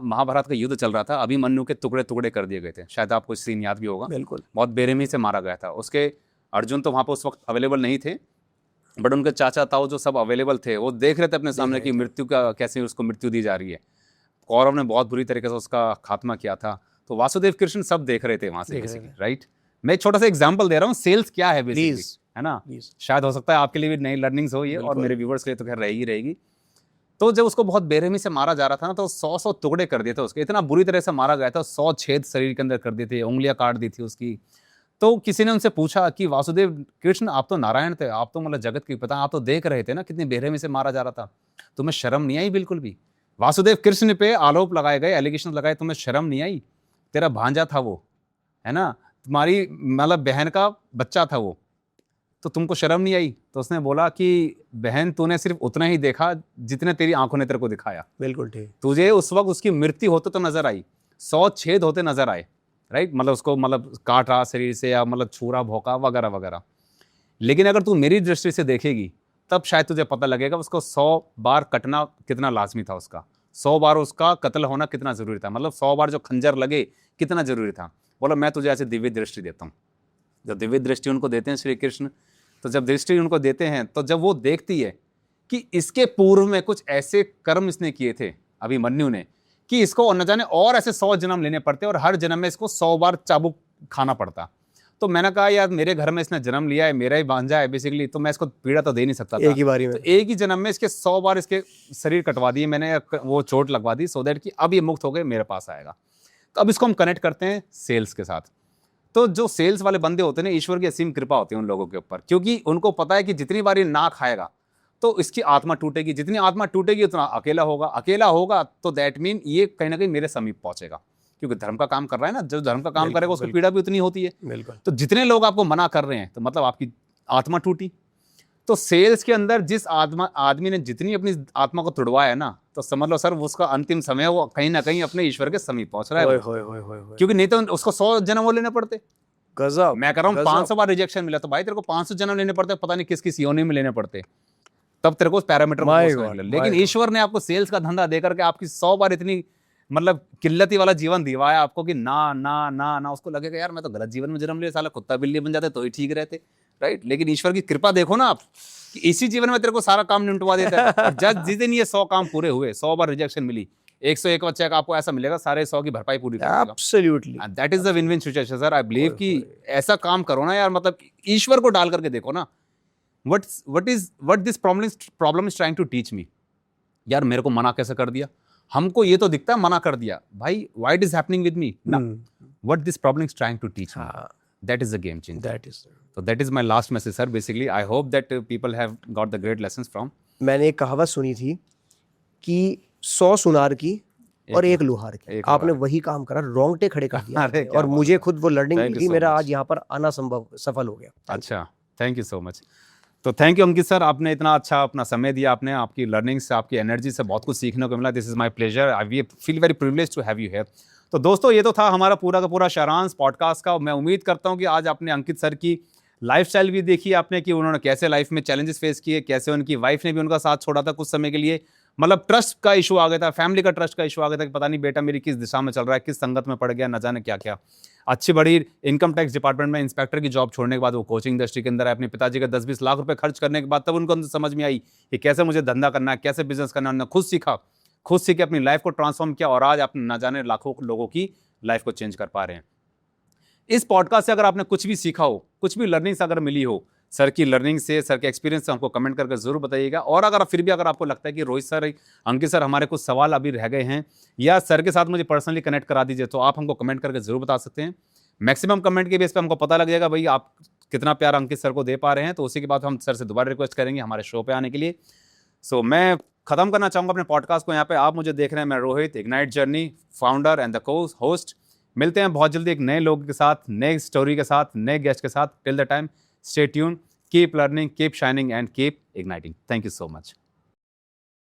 महाभारत का युद्ध चल रहा था, अभिमन्यु के टुकड़े टुकड़े कर दिए गए थे, शायद आपको सीन याद भी होगा। बिल्कुल। बहुत बेरहमी से मारा गया था उसके। अर्जुन तो वहाँ पर उस वक्त अवेलेबल नहीं थे, बट उनके चाचा ताऊ जो सब अवेलेबल थे वो देख रहे थे अपने सामने कि मृत्यु का कैसे उसको मृत्यु दी जा रही है। कौरव ने बहुत बुरी तरीके से उसका खात्मा किया था, तो वासुदेव कृष्ण सब देख रहे थे वहां से बेसिकली, राइट। मैं एक छोटा सा एग्जांपल दे रहा हूँ, सेल्स क्या है बेसिकली, है ना। शायद हो सकता है आपके लिए भी नई लर्निंग्स हो ये, और मेरे व्यूवर्स के लिए तो खैर रहेगी। तो जब उसको बहुत बेरहमी से मारा जा रहा था ना, तो 100 टुकड़े कर दिए थे उसके, इतना बुरी तरह से मारा गया था, 100 छेद शरीर के अंदर कर दिए थे, उंगलियां काट दी थी उसकी। तो किसी ने उनसे पूछा कि वासुदेव कृष्ण आप तो नारायण थे, आप तो मतलब जगत के पिता, आप तो देख रहे थे ना कितनी बेरहमी से मारा जा रहा था, तुम्हें शर्म नहीं आई बिल्कुल भी? वासुदेव कृष्ण पे आरोप लगाए गए, एलिगेशन लगाए, तुम्हें शर्म नहीं आई? तेरा भांजा था वो, है ना, तुम्हारी मतलब बहन का बच्चा था वो, तो तुमको शर्म नहीं आई? तो उसने बोला कि बहन तूने सिर्फ उतना ही देखा जितने तेरी आंखों ने तेरे को दिखाया। बिल्कुल ठीक। तुझे उस वक्त उसकी मृत्यु होते तो नजर आई, 100 छेद होते नजर आए, राइट, मतलब उसको मतलब काट रहा शरीर से या मतलब छूरा भोंका वगैरह वगैरह। लेकिन अगर तू मेरी दृष्टि से देखेगी तब शायद तुझे पता लगेगा उसको 100 बार कटना कितना लाजमी था, उसका 100 बार उसका कत्ल होना कितना जरूरी था, मतलब 100 बार जो खंजर लगे कितना जरूरी था। बोला मैं तुझे ऐसे दिव्य दृष्टि देता हूँ। जब दिव्य दृष्टि उनको देते हैं श्री कृष्ण, तो जब दृष्टि उनको देते हैं तो जब वो देखती है कि इसके पूर्व में कुछ ऐसे कर्म इसने किए थे अभिमन्यु ने कि इसको न जाने और ऐसे 100 जन्म लेने पड़ते और हर जन्म में इसको 100 बार चाबुक खाना पड़ता। तो मैंने कहा यार मेरे घर में इसने जन्म लिया है, मेरा ही भांजा है बेसिकली, तो मैं इसको पीड़ा तो दे नहीं सकता था एक ही बारी में। तो एक ही जन्म में इसके 100 बार इसके शरीर कटवा दिए मैंने, वो चोट लगवा दी, सो दैट कि अब ये मुक्त हो गए, मेरे पास आएगा। तो अब इसको हम कनेक्ट करते हैं सेल्स के साथ। तो जो सेल्स वाले बंदे होते हैं ना, ईश्वर की असीम कृपा होती है उन लोगों के ऊपर, क्योंकि उनको पता है कि जितनी बार ये ना खाएगा तो इसकी आत्मा टूटेगी, जितनी आत्मा टूटेगी उतना अकेला होगा तो दैट मीन ये कहीं ना कहीं मेरे समीप पहुंचेगा, क्योंकि धर्म का काम कर रहा है ना, जो धर्म का काम करेगा उसको पीड़ा भी उतनी होती है। बिल्कुल। तो जितने लोग आपको मना कर रहे हैं तो मतलब आपकी आत्मा टूटी। तो सेल्स के अंदर जिस आदमी ने जितनी अपनी आत्मा को तुड़वाया ना, तो समझ लो सर उसका अंतिम समय वो कहीं ना कहीं अपने ईश्वर के समीप पहुंच रहा है, क्योंकि नहीं तो उसको 100 जन्म वो लेने पड़ते। गजब। मैं कह रहा हूँ 500 बार रिजेक्शन मिला तो भाई तेरे को 500 जन्म लेने पड़ते, पता नहीं किस योनि में लेने पड़ते, तब तेरे को उस पैरामीटर। लेकिन ईश्वर ने आपको सेल्स का धंधा देकर के आपकी 100 बार इतनी मतलब किल्लती वाला जीवन दिवाया आपको कि ना ना ना ना, उसको लगेगा यार मैं तो गलत जीवन में जन्म लिया, साला कुत्ता बिल्ली बन जाते तो ही ठीक रहते, राइट। लेकिन ईश्वर की कृपा देखो ना आप, कि इसी जीवन में तेरे को सारा काम निपटवा देता है। और जब जिस दिन ये 100 काम पूरे हुए, 100 बार रिजेक्शन मिली, 101 बच्चे का आपको ऐसा मिलेगा सारे 100 की भरपाई पूरी करेगा। Absolutely. That is the win win situation sir. I believe कि ऐसा काम करो ना यार, मतलब ईश्वर को डाल करके देखो ना, what this problem is trying to teach me। यार मेरे को मना कैसे कर दिया, हमको ये तो दिखता है मना कर दिया भाई, why it is happening with me ना, what this problem is trying to teach me, that is the game changer। So that is my last message sir, basically I hope that people have got the great lessons from। मैंने एक कहावत सुनी थी कि 100 सुनार की और एक लोहार की, आपने वही काम करा, रोंगटे खड़े कर दिया। और मुझे खुद वो लर्निंग मिली थी, मेरा आज यहाँ पर आना सफल हो गया। अच्छा, थैंक यू सो मच। तो थैंक यू अंकित सर, आपने इतना अच्छा अपना समय दिया, आपने आपकी लर्निंग से, आपकी एनर्जी से बहुत कुछ सीखने को मिला। This is my pleasure, I feel very privilege to have you here. तो दोस्तों ये तो था हमारा पूरा का पूरा सारांश पॉडकास्ट का। मैं उम्मीद करता हूँ कि आज आपने अंकित सर की लाइफस्टाइल भी देखी आपने, कि उन्होंने कैसे लाइफ में चैलेंजेस फेस किए, कैसे उनकी वाइफ ने भी उनका साथ छोड़ा था कुछ समय के लिए, मतलब ट्रस्ट का इशू आ गया था, फैमिली का ट्रस्ट का इशू आ गया था कि पता नहीं बेटा मेरी किस दिशा में चल रहा है, किस संगत में पड़ गया, न जाने क्या क्या। अच्छी बड़ी इनकम टैक्स डिपार्टमेंट में इंस्पेक्टर की जॉब छोड़ने के बाद वो कोचिंग इंडस्ट्री के अंदर है, अपने पिताजी का 10-20 लाख रुपए खर्च करने के बाद तब उनको समझ में आई कि कैसे मुझे धंधा करना है, कैसे बिजनेस करना है। उन्होंने खुद सीख के अपनी लाइफ को ट्रांसफॉर्म किया और आज आप न जाने लाखों लोगों की लाइफ को चेंज कर पा रहे हैं। इस पॉडकास्ट से अगर आपने कुछ भी सीखा हो, कुछ भी लर्निंग्स अगर मिली हो सर की लर्निंग से, सर के एक्सपीरियंस से, हमको कमेंट करके जरूर बताइएगा। और अगर फिर भी अगर आपको लगता है कि रोहित सर, अंकित सर हमारे कुछ सवाल अभी रह गए हैं या सर के साथ मुझे पर्सनली कनेक्ट करा दीजिए, तो आप हमको कमेंट करके जरूर बता सकते हैं। मैक्सिमम कमेंट के बेस पे हमको पता लग जाएगा भाई आप कितना प्यार अंकित सर को दे पा रहे हैं, तो उसी के बाद हम सर से दोबारा रिक्वेस्ट करेंगे हमारे शो पे आने के लिए। सो मैं खत्म करना चाहूँगा अपने पॉडकास्ट को यहाँ पे। आप मुझे देख रहे हैं, मैं Rohit, ignite journey founder and the host. मिलते हैं बहुत जल्दी एक नए लोगों के साथ, नए स्टोरी के साथ, नए गेस्ट के साथ। Till the time stay tune, keep learning, keep shining and keep igniting. Thank you so much.